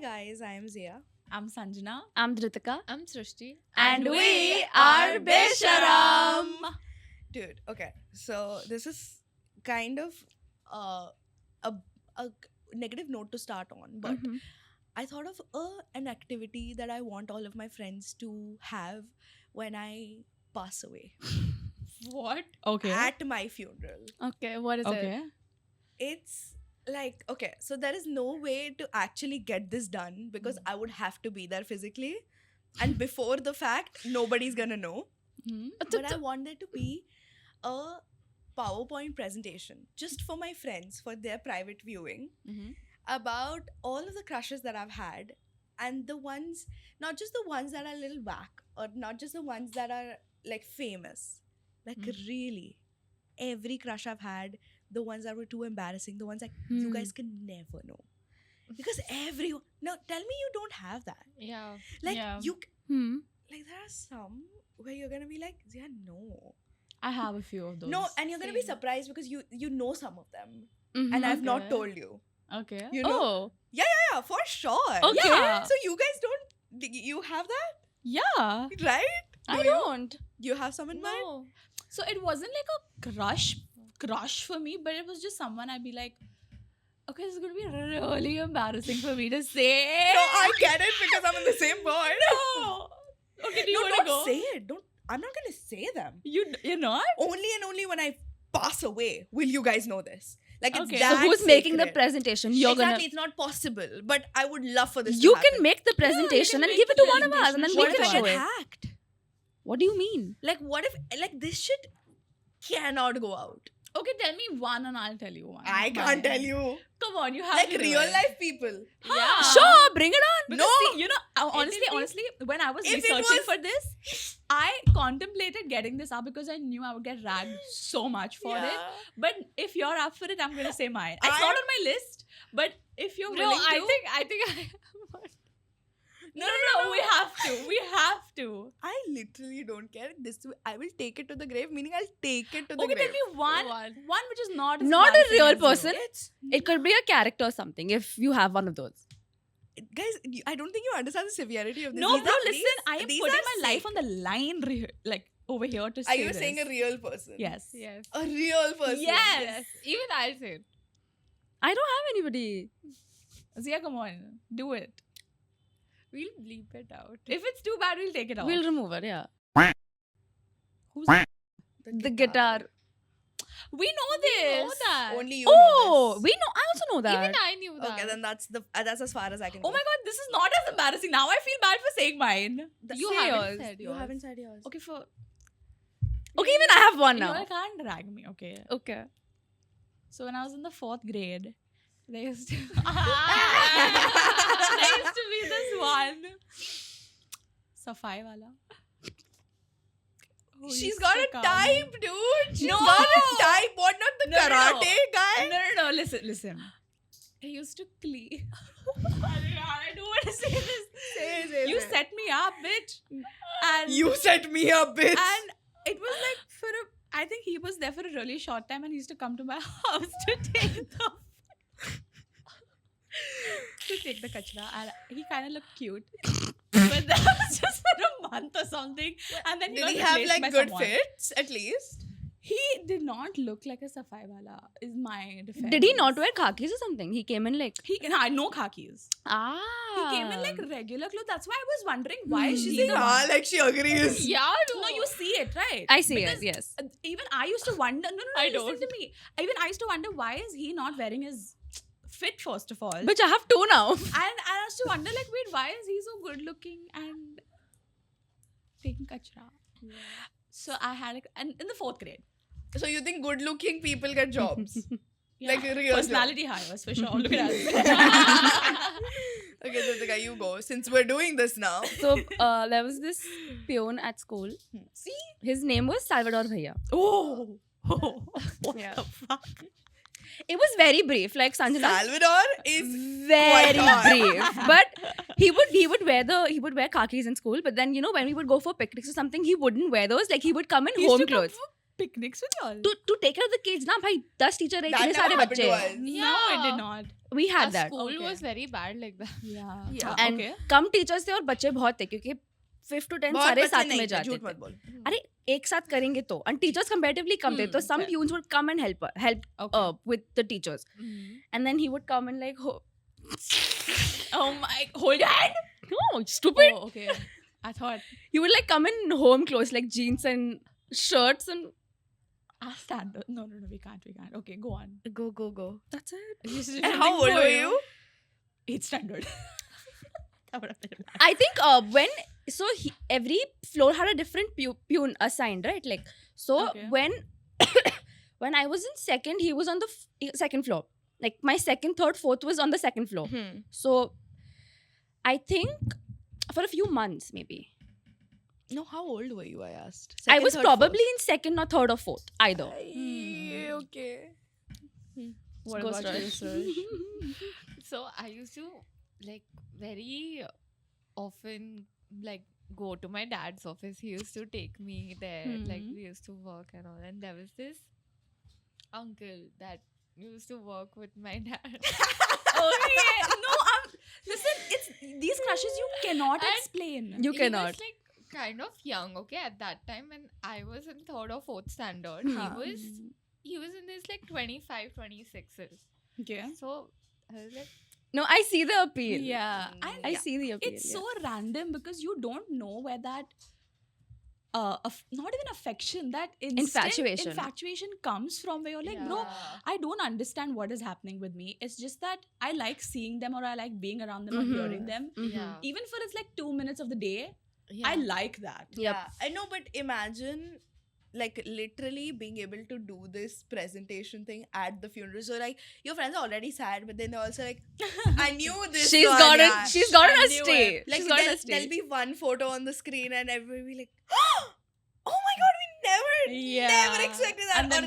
guys, I am Zia. I'm Sanjana. I'm Dhritika. I'm Srishti. And we are Besharam. Dude, okay. So this is kind of a negative note to start on, but Mhm. I thought of an activity that I want all of my friends to have when I pass away What? Okay. at my funeral. Okay, what is it? Okay. It's like, okay, so there is no way to actually get this done because I would have to be there physically. And before the fact, nobody's gonna know. Hmm. But I want there to be a PowerPoint presentation just for my friends for their private viewing Mhm. about all of the crushes that I've had and the ones, not just the ones that are a little whack or not just the ones that are like famous, like really every crush I've had, the ones that were too embarrassing, the ones that you guys can never know. Because everyone, no, tell me you don't have that. Yeah. Like Yeah. like there are some where you're gonna be like, yeah, no. I have a few of those. No, and you're gonna be Same. surprised because you know some of them, Mhm. and I've not Okay. told you. Okay. You know, Oh, yeah, for sure. Okay. Yeah. So you guys don't, you have that, Yeah. right? I Do you? don't. You have some in mind? No. So it wasn't like a crush for me, but it was just someone I'd be like, okay, this is gonna be really embarrassing for me to say. No, I get it because I'm in the same boat. No. Okay, do you No, wanna don't go? say it. Don't. I'm not gonna say them. You're not? Only and only when I pass away will you guys know this. Like it's Okay. that So who's making the sacred. presentation? You're Exactly, it's not possible. But I would love for this. gonna. You to can happen. make the presentation can and make give it the to one of us, and then we What can if I show get it. hacked? What do you mean? Like, what if like this shit cannot go out? Okay, tell me one and I'll tell you one. I can't tell you. Come on, you have Like to do real it. life people. Yeah. Sure, bring it on. Because No. see, you know, honestly, when I was If it researching was- for this, I contemplated getting this up because I knew I would get ragged so much for it. But if you're up for it, I'm gonna say mine. It's not on my list, but if you're No, willing to, I think no, we have to. I literally don't care. I will take it to the grave, meaning I'll take it to the Okay, grave. tell me one which is not as Not a embarrassing real as you. person. It's, It could be a character or something if you have one of those. guys, I don't think you understand the severity of this. No, These bro, are- listen, these- I am these putting are my life sick. on the line, like over here to say Are you this. saying a real person? Yes. Yes. A real person. Yes. Even I'll say it. I don't have anybody. Zia, come on, do it. We'll bleep it out. If it's too bad, we'll take it off. We'll remove it. Yeah. Who's The guitar. We know this. know that. Only you Oh, know this. we know. I also know that. Even I knew that. Okay, then that's as far as I can Oh go. my god, this is not as embarrassing. Now I feel bad for saying mine. You Say haven't yours. said You yours. haven't said yours. Okay, for Okay, even I have one you now. can't drag me. Okay. Okay. So when I was in the 4th grade, there used to Ah. there used to be this one Safai wala. who She's used got to a come. type, dude. She's No. got a type. What, not the No, no, no. karate guy? No. Listen. He used to clean. I don't want to say this. Say, You say. set me up, bitch. And You set me up, bitch. and it was like I think he was there for a really short time, and he used to come to my house to take the kachra, and he kind of looked cute. But that was just for a month or something, and then Did got he have replaced like by good someone. fits at least? He did not look like a Safai wala. Is my defense. Did he not wear khakis or something? He came in like. No khakis. Ah. He came in like regular clothes. That's why I was wondering why is She's she saying the ah one? like she agrees. Yeah, No, you see it, right? I see Because, it. Yes. Even I used to wonder. No, I listen don't. to me. Even I used to wonder why is he not wearing his fit first of all. But I have two now. And I used to wonder like, wait, why is he so good looking and taking kachra? So I had and in the 4th grade. So you think good-looking people get jobs? Yeah. Like real personality hires for sure. Look at us. Okay, Dhritika, you go. Since we're doing this now. So there was this peon at school. See? His name was Salvador Bhaiya. Oh. What Yeah. the fuck? It was very brief, like Sanjana. Salvador is Very quite brief, but he would wear khakis in school. But then when we would go for picnics or something, he wouldn't wear those. Like he would come in He used home to come clothes. for picnics with y'all? To take care of the kids ना भाई 10 teacher एक That इतने never सारे happened बच्चे to हैं. us. No, it Yeah. did not. We Our had that. school Okay. was very bad like that. Yeah. Yeah. And Okay. Come teachers थे और बच्चे बहुत थे क्योंकि 5 to 10 बहुत सारे बच्चे साथ नहीं में थे, जाते झूठ थे. मत बोल. अरे एक साथ करेंगे तो and teachers comparatively कम थे तो some fair. tunes would come and help Okay. with the teachers and then he would come and like Oh my! Hold your hand. no stupid Oh, okay. I thought he would like come in home clothes like jeans and shirts and I'll stand. No, we can't. Okay, go on. Go. that's it. And how old were you? 8th standard. I think when every floor had a different pune assigned, right? Like so Okay. when I was in second, he was on the second floor. Like my second, third, fourth was on the second floor. So I think for a few months maybe. No, how old were you? I asked. I was probably in second or third or fourth, either. Okay. What Ghost about you, rush. Suraj? So I used to like very often like go to my dad's office. He used to take me there. Like we used to work and all. And there was this uncle that used to work with my dad. Oh yeah. No, listen. It's these crushes you cannot And explain. You He cannot. was like kind of young, okay, at that time when I was in third or fourth standard. He was in his like 25, 26s. Okay. So I was like, No, I see the appeal. Yeah. I see the appeal. It's so random because you don't know where that not even affection, that Infatuation. infatuation comes from, where you're like, bro, I don't understand what is happening with me. It's just that I like seeing them, or I like being around them, or hearing them. yeah. Even for it's like 2 minutes of the day, yeah. I like that. Yep. Yeah, I know, but imagine like literally being able to do this presentation thing at the funeral. So like your friends are already sad, but then they're also like, I knew this. She's one, got yeah. it. She's got I it on knew stay. it. Like She's got it on there'll stay. be one photo on the screen and everybody will be like, oh my god, we never Yeah. expected that. And then-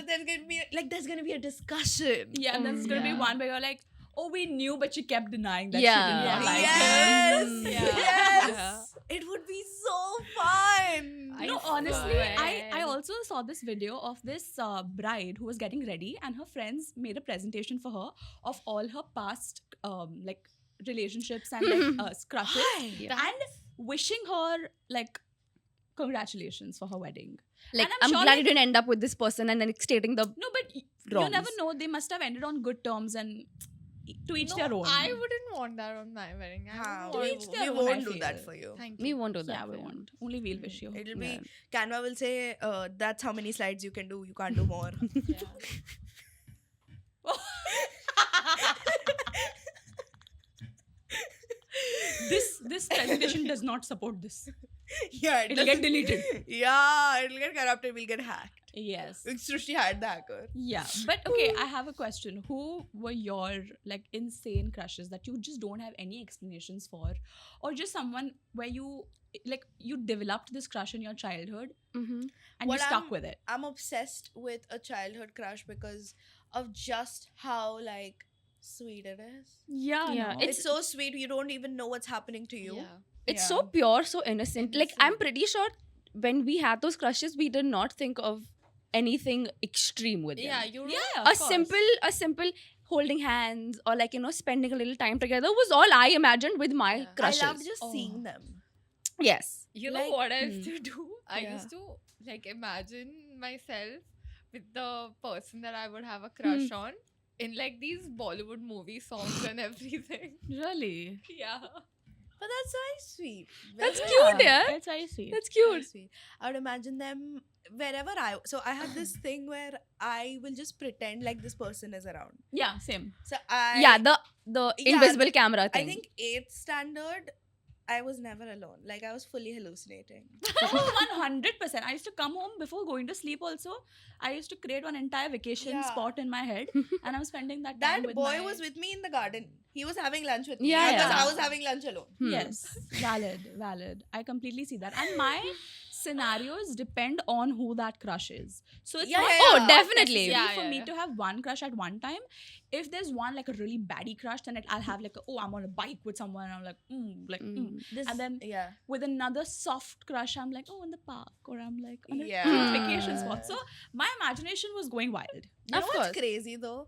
or there's gonna be a discussion. Yeah, and then there's gonna be Yeah. one where you're like, oh, we knew, but she kept denying that Yeah. she did not Yeah. like Yes, him. yes. It would be so fun. No, I honestly, I swear. also saw this video of this bride who was getting ready, and her friends made a presentation for her of all her past like relationships and like crushes, Why? and wishing her like congratulations for her wedding. Like, And I'm sure, glad like, you didn't end up with this person and then stating the. No, but you Wrongs. never know. They must have ended on good terms, and to each No, their own. I wouldn't want that on my wedding. I Huh, would we, each want- their we own, I won't do that feel. for you. Thank We you. won't do that. Yeah, we won't. Only we'll wish you. It'll be Yeah. Canva will say that's how many slides you can do. You can't do more. Yeah. This presentation does not support this. Yeah, it It'll get doesn't- deleted. Yeah, it'll get corrupted. We'll get hacked. Yes. Srushti had the hacker. Yeah, but okay, I have a question. Who were your like insane crushes that you just don't have any explanations for, or just someone where you like you developed this crush in your childhood Mhm. and Well, you stuck I'm- with it? I'm obsessed with a childhood crush because of just how like sweet it is. Yeah, Yeah, no. It's so sweet. You don't even know what's happening to you. Yeah. It's Yeah. so pure, so innocent. Like, I'm Innocent. pretty sure when we had those crushes, we did not think of anything extreme with them. Yeah, you don't- Yeah, a of course. simple holding hands or like spending a little time together was all I imagined with my Yeah. crushes. I love just Oh. seeing them. Yes. You know Like, what I used to do? I Yeah. used to like imagine myself with the person that I would have a crush on in like these Bollywood movie songs and everything. Really? Yeah. But that's very sweet. That's Very cute, nice. yeah. It's very sweet. That's Very cute. sweet. I would imagine them wherever I have this thing where I will just pretend like this person is around. Yeah, same. So I Yeah, the Yeah, invisible camera thing. I think 8th standard I was never alone. Like I was fully hallucinating. 100%. I used to come home before going to sleep also. I used to create one entire vacation Yeah. spot in my head, and I'm spending that time That with boy my... was with me in the garden. He was having lunch with me. Yeah, Because yeah. I was having lunch alone. Hmm. Yes, valid. I completely see that. And my scenarios depend on who that crush is. So it's Yeah, not yeah, Oh, yeah. definitely. necessary Yeah, for yeah, me yeah. to have one crush at one time. If there's one like a really baddie crush, then I'll have like I'm on a bike with someone. And I'm like, This, and then yeah. with another soft crush, I'm like, in the park, or I'm like on a Yeah. cute vacation spot. So my imagination was going wild. You know Of what's course. crazy though?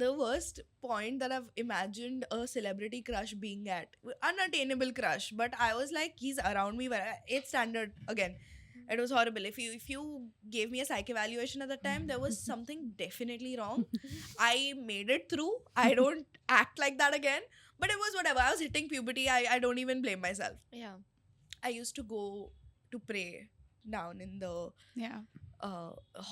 The worst point that I've imagined a celebrity crush being at, unattainable crush, but I was like, he's around me. It's standard again. It was horrible. If you gave me a psych evaluation at the time, there was something definitely wrong. I made it through. I don't act like that again. But it was whatever. I was hitting puberty. I don't even blame myself. Yeah. I used to go to pray down in the Yeah.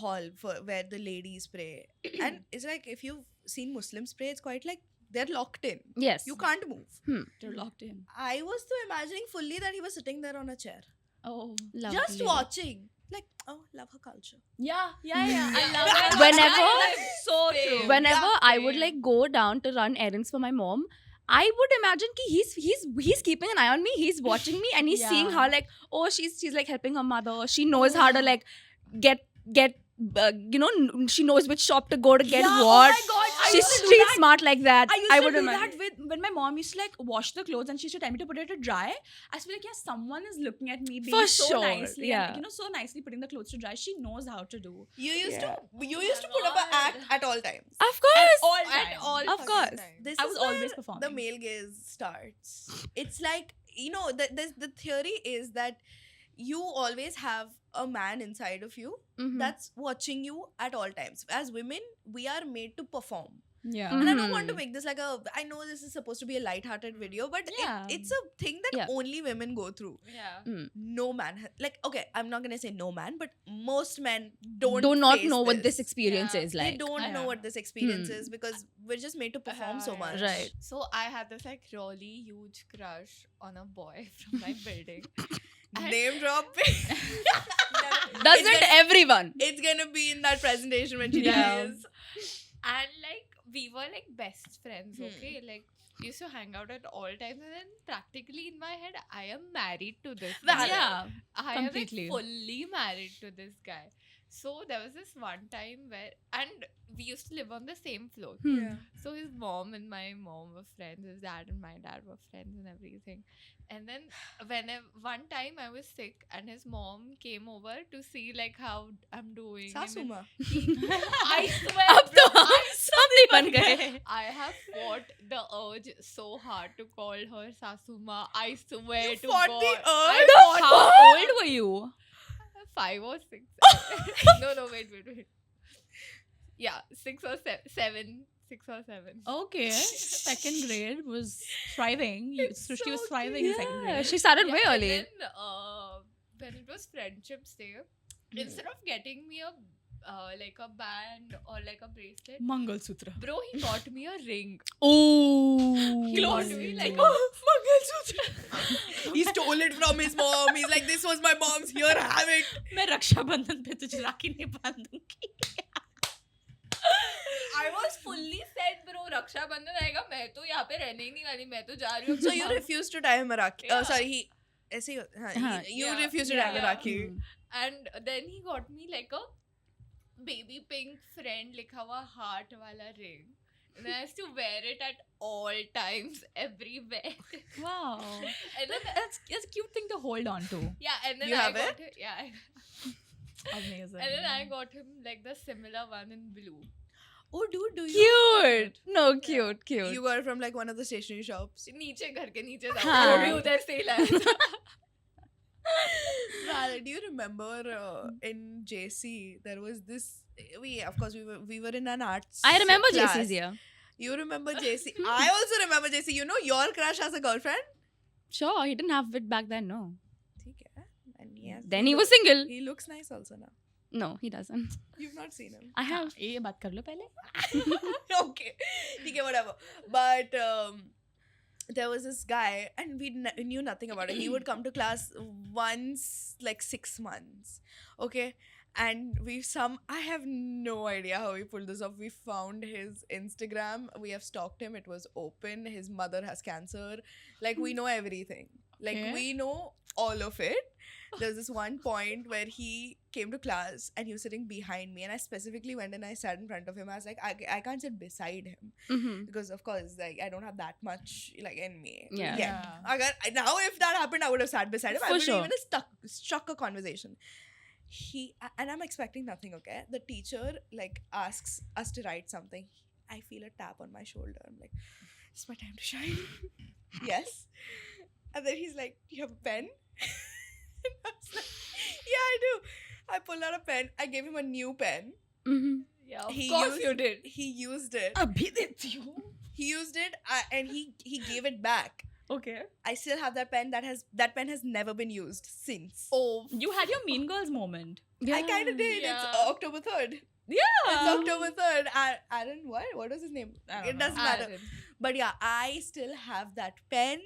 hall for where the ladies pray, and it's like if you've seen Muslims pray, it's quite like they're locked in. Yes. You can't move. They're locked in. I was so imagining fully that he was sitting there on a chair, Oh. Lovely. just watching. Like, oh, love her culture. Yeah. I love Yeah. it. Whenever- So Same. true. Whenever I would same. like go down to run errands for my mom, I would imagine ki he's keeping an eye on me. He's watching me and he's seeing Yeah. how like, oh, she's like helping her mother. She knows how to like get she knows which shop to go to get Yeah, what. Oh my God, I She's used to do street that. smart like that. I used to would do imagine. that with when my mom used to like wash the clothes and she used to tell me to put it to dry. I used to be like, yeah, someone is looking at me being For so sure, nicely, yeah. and so nicely putting the clothes to dry. She knows how to do. You used Yeah. to put up an act at all times. Of course. all At time. all Of fucking course. time. This I is was where always the performing. male gaze starts. It's like, the theory is that you always have a man inside of you Mhm. that's watching you at all times. As women, we are made to perform. Yeah. And I don't want to Mhm. make this like I know this is supposed to be a light-hearted video, but Yeah. it's a thing that Yeah. only women go through. Yeah. No man, okay, I'm not gonna say no man, but most men don't Do not face know what this experience Yeah. is They like. don't know Yeah. what this experience Hmm. is because we're just made to perform so Yeah. much. Right. So I had this like really huge crush on a boy from my building. Name drop. Doesn't everyone? It's gonna be in that presentation when she Yeah. dies. And like we were like best friends, Hmm. okay? Like we used to hang out at all times, and then practically in my head, I am married to this guy. Valid. Yeah. I am like completely. fully married to this guy. So there was this one time where, and we used to live on the same floor. Hmm. So his mom and my mom were friends. His dad and my dad were friends and everything. And then one time I was sick and his mom came over to see like how I'm doing. and then Sasuma. I swear, अब तो bro, हम सब बन गए. I have fought the urge so hard to call her Sasuma. I swear You to fought God. the I urge? fought How old were you? 5 or 6. No, wait. Yeah, 6 or 7. 6 or 7. Okay. Second grade was thriving. So she was so thriving in second Yeah, grade. she started way and early. then, when it was Friendship's Day, instead of getting me a like a band or like a bracelet, Mangal Sutra. bro, he got me a ring. Oh. He got me like He stole it from his mom. He's like, this was my mom's. Here, have it. मैं रक्षाबंधन पे तुझे राखी नहीं बांधूंगी. I was fully set, bro. रक्षा बंधन आएगा, मैं तो यहाँ पे रहने ही नहीं वाली, मैं तो जा रही हूँ. So you refused to tie him a rakhi. Yeah. Sorry, you Yeah. refused to tie him a Yeah. rakhi. And then he got me like a baby pink friend लिखा हुआ heart वाला ring. And I used to wear it at all times, everywhere. Wow. And then, That's a cute thing to hold on to. yeah, and then You I have got it? Yeah. Amazing. And then I got him like the similar one in blue. Oh, dude, do you? Cute. No, cute. You got it from like one of the stationery shops. नीचे घर के नीचे था. हाँ. वो भी उधर से ही लाया था. Val, do you remember in JC there was this? We were in an arts. I remember class. JC's year. You remember JC? I also remember JC. You know your crush has a girlfriend. Sure, he didn't have it back then, no. ठीक है. And yes, Then he was single. He looks nice also now. No, he doesn't. You've not seen him. I have. ये बात कर लो पहले. Okay, ठीक है, whatever. But there was this guy, and we knew nothing about it. He would come to class once, like 6 months. Okay. And I have no idea how we pulled this off. We found his Instagram. We have stalked him. It was open. His mother has cancer. Like, we know everything. Like, Okay. we know all of it. There was this one point where he came to class and he was sitting behind me, and I specifically went and I sat in front of him. I was like, I can't sit beside him Mm-hmm. because, of course, like, I don't have that much like in me. Yeah. Now, if that happened, I would have sat beside him. I For would sure. even have struck a conversation. And I'm expecting nothing. Okay, the teacher like asks us to write something. I feel a tap on my shoulder. I'm like, it's my time to shine. Yes. And then he's like, do you have a pen? And I was like, yeah, I do. I pulled out a pen. I gave him a new pen. Mm-hmm. Yeah, of He course used- you did. He used it. Oh. He used it, and he gave it back. Okay. I still have that pen. That pen has never been used since. Oh, you had your Mean Girls moment. I kind of did. Yeah. It's October 3rd. Yeah. It's October 3rd. Aaron, what? What was his name? I don't It know. doesn't matter. Aaron. But yeah, I still have that pen.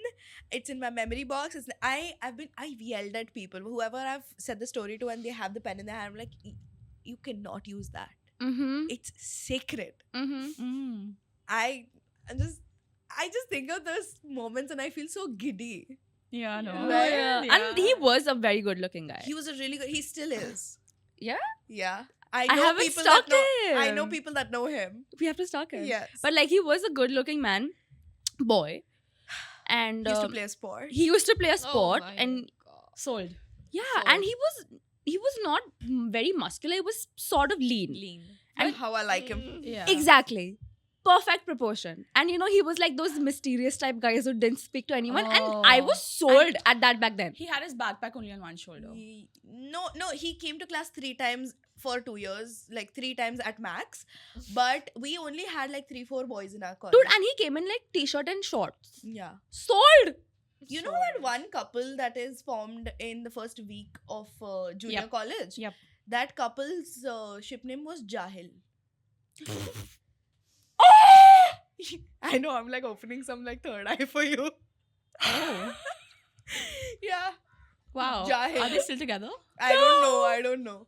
It's in my memory box. I've yelled at people, whoever I've said the story to, and they have the pen in their hand. I'm like, you cannot use that. Mm-hmm. It's sacred. Mm-hmm. Mm. I just think of those moments and I feel so giddy. Yeah, no. Yeah. Right? Yeah. And he was a very good looking guy. He was a really good. He still is. Yeah? Yeah. I know haven't people stalked that know. I know him. people that know him. We have to stalk him. Yes. But like he was a good looking man, boy. And he used to play a sport. he used to play a Oh sport my and God. Sold. yeah, So- and he was not very muscular, he was sort of lean. Lean. And how I like him. Yeah. Exactly. Perfect proportion. And you know, he was like those mysterious type guys who didn't speak to anyone. And I Oh. was sold at that back then. He had his backpack only on one shoulder. No, he came to class 3 times for 2 years, like 3 times at max. But we only had like 3-4 boys in our college. Dude, and he came in like t-shirt and shorts. yeah. Sold! You know that one couple that is formed in the first week of junior Yep. college? Yep. That couple's ship name was Jahil. I know, I'm like opening some like third eye for you. Oh. Yeah. Wow. Jahil. Are they still together? I don't know.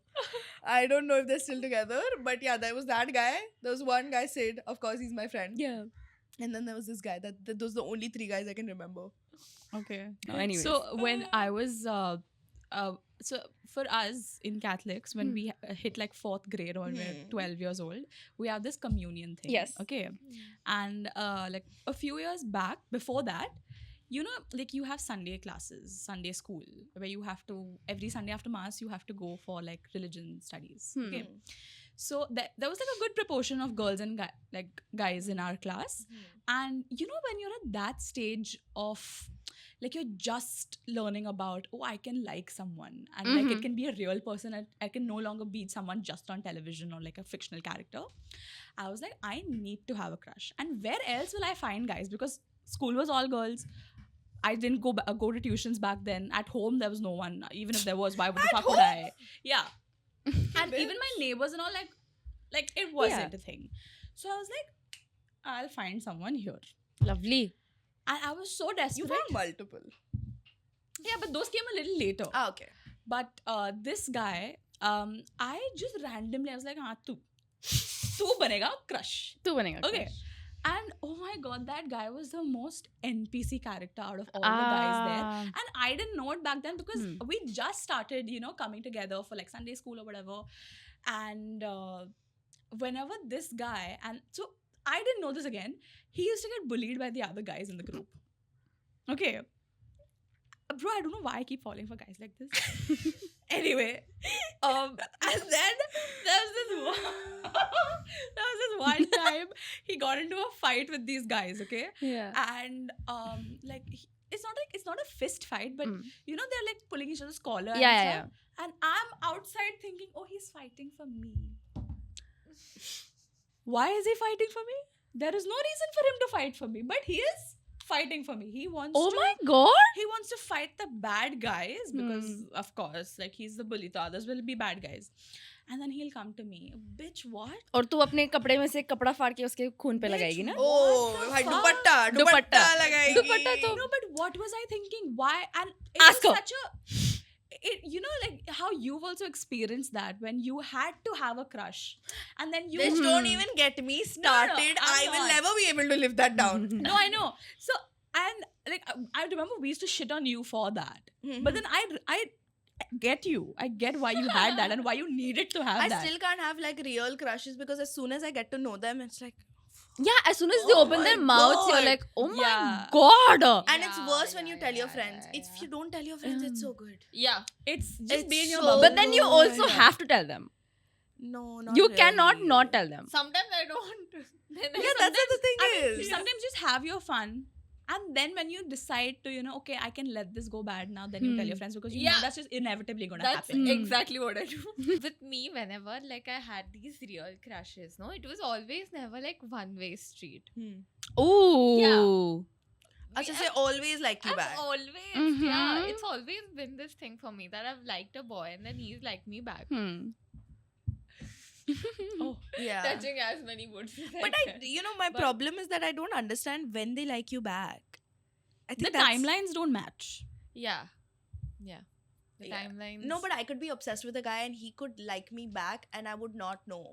I don't know if they're still together. But yeah, there was that guy. There was one guy, Sid. Of course, he's my friend. Yeah. And then there was this guy. Those are the only 3 guys I can remember. Okay. No, anyways. So when I was so for us in Catholics, when we hit like 4th grade or we're 12 years old, we have this communion thing. Yes. Okay. And like a few years back, before that, you know, like you have Sunday classes, Sunday school, where you have to, every Sunday after Mass, you have to go for like religion studies. Okay. So there was like a good proportion of girls and guys in our class. And you know, when you're at that stage of like you're just learning about, oh, I can like someone and like it can be a real person and I can no longer be someone just on television or like a fictional character. I was like, I need to have a crush. And where else will I find guys? Because school was all girls. I didn't go to tuitions back then. At home, there was no one. Even if there was, why would the fuck would I? Yeah. And even my neighbors and all, like it wasn't a thing. So I was like, I'll find someone here. Lovely. And I was so desperate. You found multiple. Yeah, but those came a little later. Ah, okay. But this guy, I just randomly, I was like, tu banega crush. Tu banega Okay. crush. And oh my god, that guy was the most NPC character out of all the guys there. Ah. And I didn't know it back then because Hmm. we just started, you know, coming together for like Sunday school or whatever. And whenever this guy, and so I didn't know this again, he used to get bullied by the other guys in the group. Okay. Bro, I don't know why I keep falling for guys like this. Anyway, and then there was this one time he got into a fight with these guys, okay? Yeah. And it's not a fist fight, but you know, they're like pulling each other's collar and Yeah, stuff. And I'm outside thinking, oh, he's fighting for me. Why is he fighting for me? There is no reason for him to fight for me, but he is fighting for me. He wants Oh to my god. he wants to fight the bad guys because of course, like he's the bully, so others will be bad guys. And then he'll come to me, bitch, what? और तू अपने कपड़े में से कपड़ा फाड़ के उसके खून पे Bitch, लगाएगी ना? Oh, the भाई fuck? दुपट्टा दुपट्टा. लगाएगी. दुपट्टा तो- No, but what was I thinking? Why? And it Ask was her. such a you know, like how you've also experienced that when you had to have a crush and then you Bitch, don't even get me started. I'm I will not. never be able to live that down. No, I know. So And like I remember we used to shit on you for that. Mhm. But then I get you. I get why you had that and why you needed to have I that. still can't have like real crushes because as soon as I get to know them, it's like, Yeah, as soon as they Oh open their my mouths, God. you're like, oh my Yeah. god. and it's Yeah, worse when you yeah, tell your yeah, friends. yeah, If yeah. you don't tell your friends, it's so good. Yeah. It's just It's be in your so bubble. But then you also good. have to tell them. No, not You cannot really. not tell them. Sometimes I don't. Then I Yeah, that's what the thing I mean, is. sometimes just have your fun. And then when you decide to, okay, I can let this go bad now, then you tell your friends because you know Yeah. that's just inevitably gonna That's happen. exactly what I do. With me, whenever like I had these real crushes, no, it was always never like one-way street. Ooh. Achha, say always like you I've back. always, Mhm. yeah, it's always been this thing for me that I've liked a boy and then he's liked me back. Oh, Yeah. Touching as many woods as But can. my But- problem is that I don't understand when they like you back. I the think that's- timelines don't match. Yeah. Yeah. The Yeah. timelines. No, but I could be obsessed with a guy and he could like me back and I would not know.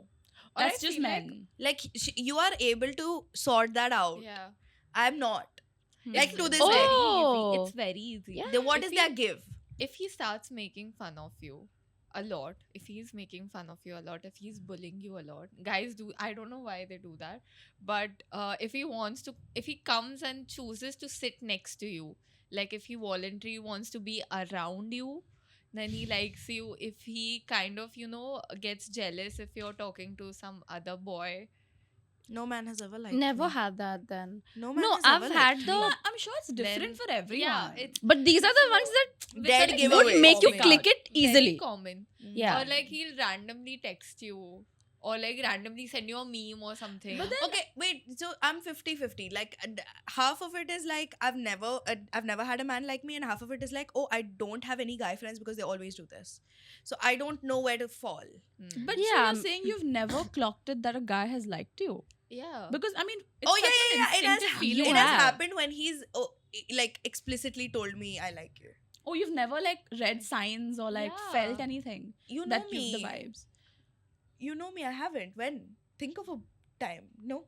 Or I That's just feel like- men. Like you are able to sort that out. Yeah. I'm not. Like to this It's day. very Oh. easy. It's very easy. Yeah. Then what If is he- their give? If he starts making fun of you a lot, if he's making fun of you a lot, if he's bullying you a lot, guys do, I don't know why they do that, but if he comes and chooses to sit next to you, like if he voluntarily wants to be around you, then he likes you. If he kind of, gets jealous if you're talking to some other boy. No man has ever liked Never me. had that then. No man No, has I've ever had liked the. me. I'm sure it's different Then- for everyone. Yeah, it's But these are the ones that Dead very giveaway. would make you common. click it Very easily. common. Yeah. Or like he'll randomly text you, or like randomly send you a meme or something. But then Okay, wait. So I'm 50-50. Like half of it is like I've never had a man like me, and half of it is like, oh, I don't have any guy friends because they always do this. So I don't know where to fall. But Yeah, so you're saying you've never clocked it that a guy has liked you? Yeah. Because I mean, it's Oh such an yeah. It has instinctive feeling. it has have. happened when he's like explicitly told me I like you. Oh, you've never like read signs or like felt Yeah. anything You know that me. gives the vibes. You know me. I haven't. When? Think of a time. No.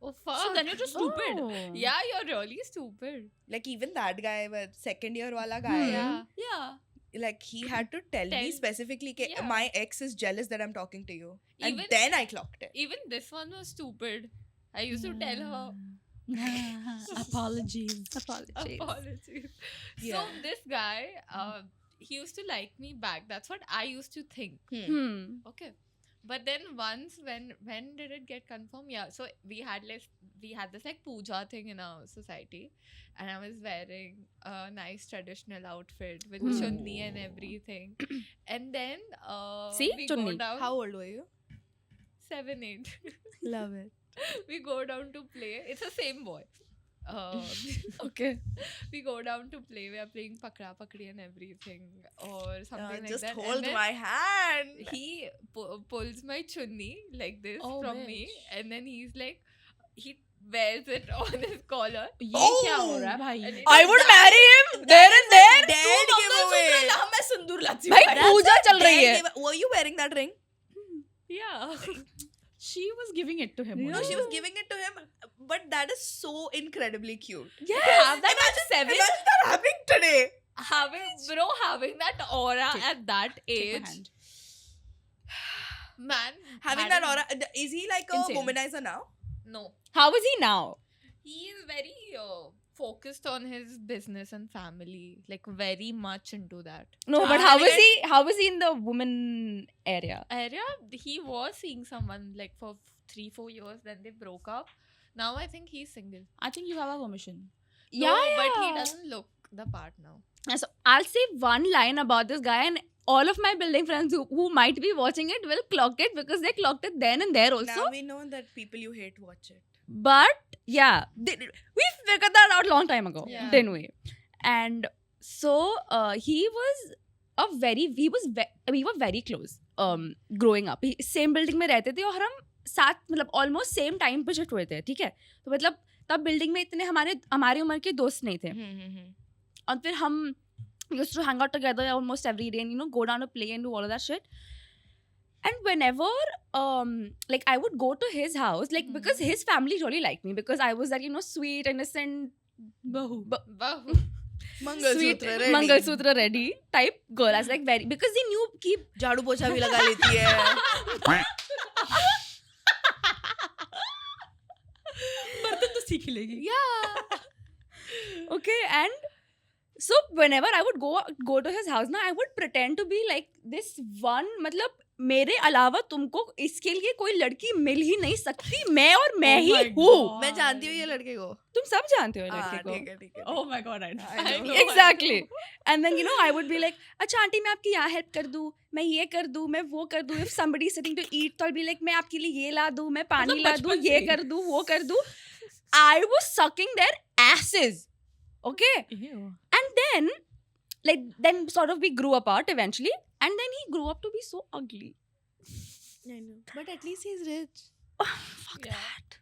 Oh fuck. So then you're just stupid. Oh. Yeah, you're really stupid. Like even that guy, but second year wala guy. Yeah. Yeah. Like he had to tell me Tell- specifically that Yeah. my ex is jealous that I'm talking to you. And Even- then I clocked it. Even this one was stupid. I used to tell her Apologies. apologies. Yeah. So this guy, he used to like me back. That's what I used to think. Okay. But then once when did it get confirmed? Yeah. So we had this like puja thing in our society, and I was wearing a nice traditional outfit with Hmm. chunni and everything. And then See? we Chunni. go down How old were you? 7, 8. Love it. We go down to play. It's the same boy. Okay. We go down to play. We are playing pakra pakdi and everything, or something like Just that. hold and then my hand. he pulls my chunni like this Oh, from me, bitch. and then he wears it on his collar. ये Oh! क्या हो रहा है भाई? And it- I would marry him there and there. Dead giveaway. मैं सिंदूर लाती भाई हूँ। पूजा चल रही Dead है. give- Were you wearing that ring? Yeah. She was giving it to him. No, only. she was giving it to him. But that is so incredibly cute. Have that at 7. Imagine that happening today. having that aura Take- at that Take my age, hand. man. Having had that a- aura. Is he like a Insane. womanizer now? No, How is he now? he is very focused on his business and family, like very much into that No, but Ah, how like is he? How is he in the woman area? area. He was seeing someone like for 3-4 years, then they broke up. Now I think he's single. I think you have our permission. No, Yeah, but he yeah. doesn't look the part now. So I'll say one line about this guy, and all of my building friends who might be watching it will clock it because they clocked it then and there also. Now we know that people you hate watch it. But yeah, we figured that out long time ago, Yeah. didn't we? And so we were very close growing up. Same building में रहते थे और हम साथ मतलब almost same time पे shift हुए थे, ठीक है? तो मतलब तब बिल्डिंग में इतने हमारी उम्र के दोस्त नहीं थे. और फिर हम used to hang out together almost every day and go down to play and do all of that shit. And whenever like I would go to his house, like because his family really liked me because I was that sweet, innocent Bahu. Bahu. Sweet Mangalsutra ready. Mangalsutra ready type girl. I was like very, because they knew कि झाड़ू पोछा भी लगा लेती है. बर्तन तो सीख ही लेगी. Yeah. okay, and so whenever I would go to his house ना, I would pretend to be like this one, मतलब मेरे अलावा तुमको इसके लिए कोई लड़की मिल ही नहीं सकती, मैं और मैं Oh ही my हूँ. God. मैं जानती हूँ ये लड़के को. तुम सब जानते हो ये हाँ, लड़के को. ठीक है, ठीक है. Oh my god, I I know. Exactly. And then I would be like, अच्छा आंटी मैं आपकी यहाँ हेल्प कर दूँ, मैं ये कर दूँ, मैं वो कर दूँ. If somebody is sitting to eat, तो I'll be like, मैं आपके लिए ये ला दूँ, मैं पानी मतलब ला दूँ, बचपन ये से ही. कर दूँ, वो कर दूँ. I was sucking their asses. Okay. Ew. And then sort of we grew apart eventually, and then he grew up to be so ugly. I know. But at least he's rich. Fuck Yeah. that.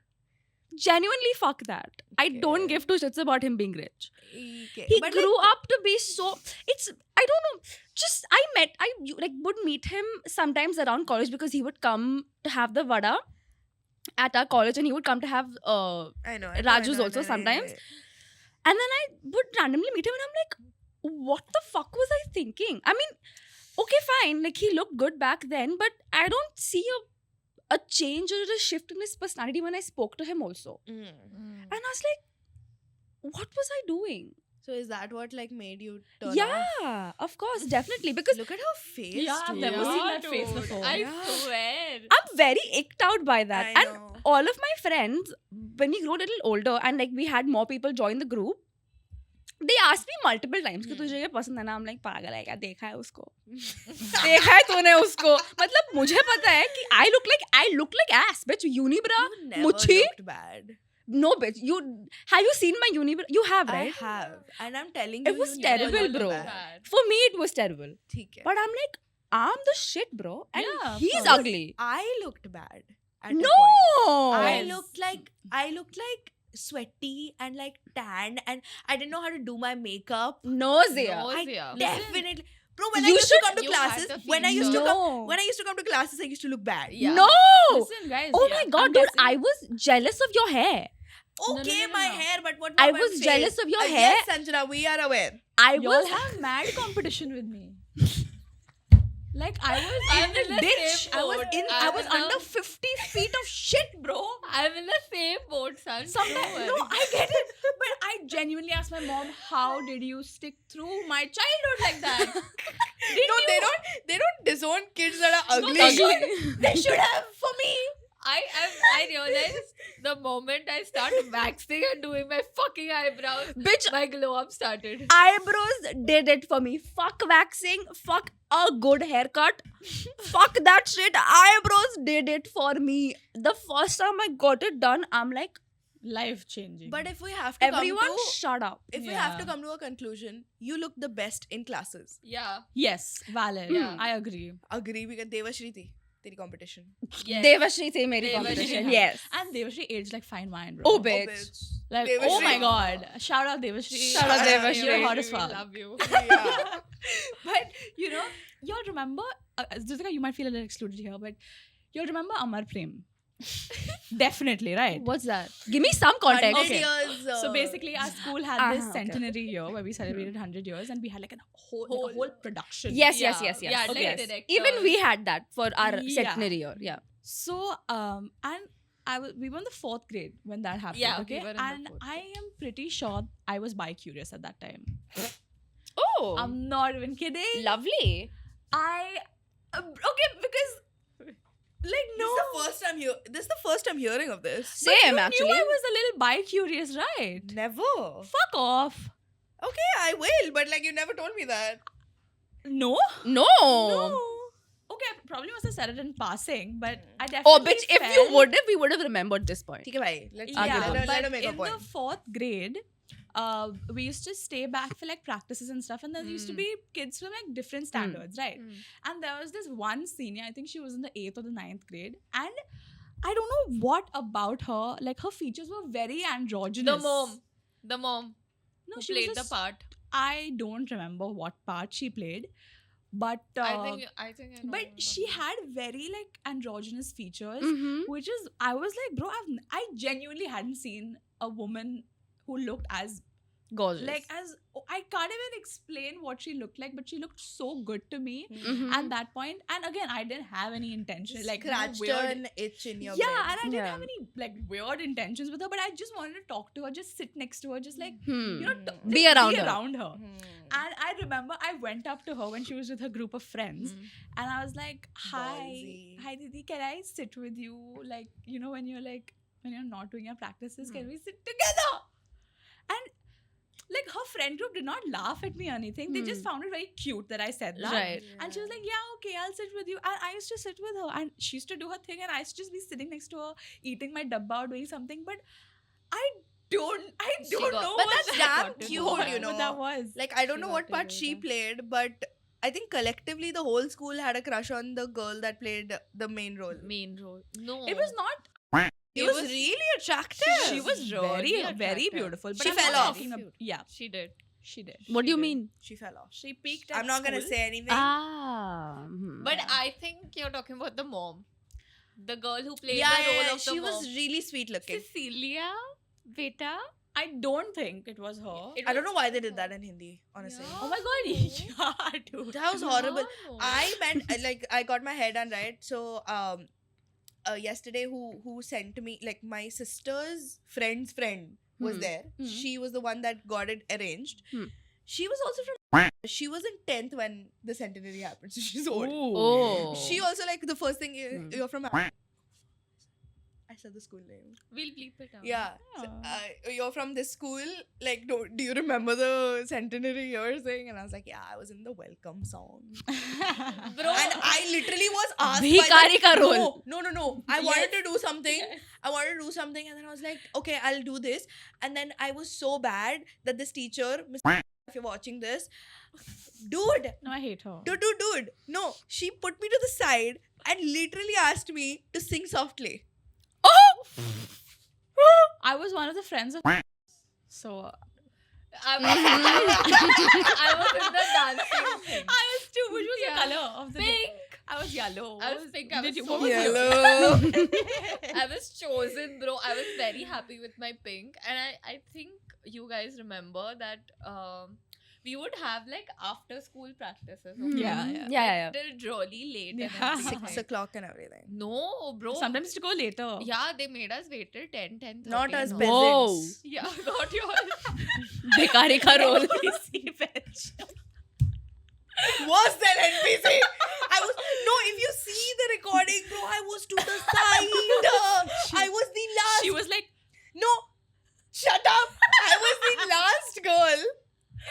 Genuinely fuck that. I don't Okay. give two shits about him being rich. Okay. He But grew like, up to be so, it's, I don't know, just I would meet him sometimes around college, because he would come to have the vada at our college, and he would come to have I know. Raju's also sometimes. And then I would randomly meet him, and I'm like, what the fuck was I thinking? I mean, okay, fine, like he looked good back then, but I don't see a change or a shift in his personality when I spoke to him also. Mm. And I was like, what was I doing? So is that what like made you turn Yeah, off? of course, definitely, because Look at her face. Yeah, I've too. never seen that dude. face before. I Yeah. swear. I'm very icked out by that. I And know. all of my friends, when we grew a little older and like we had more people join the group, they asked me multiple times कि तुझे ये पसंद है ना? I'm like, पागल है क्या? देखा है उसको? देखा है तूने उसको? मतलब मुझे पता है कि I look like ass, bitch. Unibra, You never मुच्छी. looked bad. No, bitch. Have you seen my unibra? You have, I right? have. And I'm telling It you. was you never terrible, looked bro. bad. For me, it was terrible. ठीक है. But I'm like, I'm the shit, bro. And Yeah, of he's course. ugly. I looked bad. At a No. point. I Yes. looked like sweaty and like tanned, and I didn't know how to do my makeup. Nausea. Nausea. I definitely, bro. When You I used to should- come to you had classes, the when I feeling, used to no. come, when I used to come to classes, I used to look bad. Yeah. No. Listen, guys. Oh yeah, my I'm god, dude, guessing- I was jealous of your hair. Okay, no, my no. hair, but what I about was my jealous face? of your Yes, hair. Sanjana, we are aware. I Y'all was have mad competition with me. Like I was I'm in in the the ditch. same I was boat. in. I I'm was in the- under 50 feet of shit, bro. I'm in the same boat, son. Sometimes, Don't no, worry. I get it, but I genuinely asked my mom, "How did you stick through my childhood like that?" No, they don't disown kids that are ugly. they should. They should have for me. I realized the moment I started waxing and doing my fucking eyebrows, bitch. my glow up started. Eyebrows did it for me. Fuck waxing. Fuck a good haircut. Fuck that shit. Eyebrows did it for me. The first time I got it done, I'm like, Life changing. But if we have to everyone, come to, shut up. if we have to Yeah. come to a conclusion, you look the best in classes. Yeah. yes, valid. Yeah. I agree. Agree, because Devashri thi, teri competition. Yes. Devashri thi meri Devashri. competition. Yes. And Devashri aged like fine wine, bro. Oh, bitch. Like, oh Devashri. my god. Shout out Devashri. Shout out Devashri. You're hot as We fuck. love you. Yeah. But, you know, y'all remember, Jyotika, you might feel a little excluded here, but you'll remember Amar Prem. Definitely, right? What's that? Give me some context. 100 Okay. years. So basically, our school had this okay. centenary year where we celebrated 100 years, and we had like a whole production. Yes, Yeah. yes, yes, yes. Yeah, Okay. like Yes. directors. Even we had that for our Yeah. centenary year. Yeah. So, and we were in the 4th grade when that happened. Yeah, we okay, were in the and 4th I am pretty sure I was bi-curious at that time. Oh, I'm not even kidding. lovely. Okay, because like no, This is the first time this is the first time hearing of this. Same, you actually. knew I was a little bi-curious, right? Never. Fuck off. Okay, I will, but like you never told me that. No. No. Okay, I probably must have said it in passing, but I definitely. Oh, bitch, if you felt- would have, we would have remembered this point. Okay, bhai. Let's Yeah, Argue let but her make a in point. the 4th grade, we used to stay back for like practices and stuff, and there used to be kids from like different standards, right? And there was this one senior, I think she was in the 8th or the 9th grade, and I don't know what about her, like her features were very androgynous. The mom No, who she played was the just- part. I don't remember what part she played, but I think I know. but she had very like androgynous features, Mm-hmm. which is I was like, bro, I genuinely hadn't seen a woman who looked as Gorgeous. like as I can't even explain what she looked like, but she looked so good to me Mhm. at that point. And again, I didn't have any intention, like no scratched weird. an itch in your Yeah, brain. and I didn't Yeah. have any like weird intentions with her, but I just wanted to talk to her, just sit next to her, just like Hmm. you know, Be just around her. her. And I remember I went up to her when she was with her group of friends, and I was like, Ballsy. hi Didi, can I sit with you? Like, you know, when you're not doing your practices, can we sit together? And like her friend group did not laugh at me or anything. They just found it very cute that I said that. Right. And she was like, yeah, okay, I'll sit with you. And I used to sit with her. And she used to do her thing. And I used to just be sitting next to her, eating my dabba or doing something. But I don't She know got- But what that's that damn got to cute, do. you know. What that was. Like, I don't She know got what to part do she that. played, but I think collectively the whole school had a crush on the girl that played the main role. Main role. No. It was not. It was really attractive. She was very, very very attractive. beautiful. But She I'm fell not off. talking Yeah, She did. she did. What do you did. mean? She fell off. She peaked at I'm not gonna school. say anything. Ah. But Yeah. I think you're talking about the mom. The girl who played yeah, the role yeah, of the she mom. was really sweet looking. Cecilia Beta. I don't think it was her. It I don't was- know why they did that in Hindi, honestly. Yeah. Oh my god, yeah, dude. That was horrible. No. I meant like I got my hair done, right? So yesterday who sent me, like, my sister's friend's friend was Hmm. there. Hmm. She was the one that got it arranged. Hmm. She was also from she was in 10th when the centenary happened, so she's old. Oh. She also, like, the first thing Hmm. you're from I said the school name. We'll bleep it out. Yeah. So, Yeah. you're from this school. Like, do you remember the centenary year thing? And I was like, yeah, I was in the welcome song. Bro. And I literally was asked. Bhikari ka role. No. I wanted to do something. I wanted to do something, and then I was like, okay, I'll do this. And then I was so bad that this teacher, Mr. if you're watching this, dude, No, I hate her. dude, no, she put me to the side and literally asked me to sing softly. I was one of the friends of. So I was in the dancing thing. I was too. Which was Yeah. the color of the? Pink. I was yellow. I was pink. I Did was you? so What was you? Yellow. I was chosen, bro. I was very happy with my pink. And I think you guys remember that we would have like after school practices. Okay? Yeah. Yeah. Till really late. Yeah. And everything. 6 o'clock and everything. No, bro. Sometimes to go later. Yeah, they made us wait till 10, 10, Not 30 as and all. peasants. Whoa. Yeah, not yours. Bhikari ka role. PC bench. Was there NPC? I was if you see the recording, bro, I was to the side. I was the last. She was like, No, shut up. I was the last girl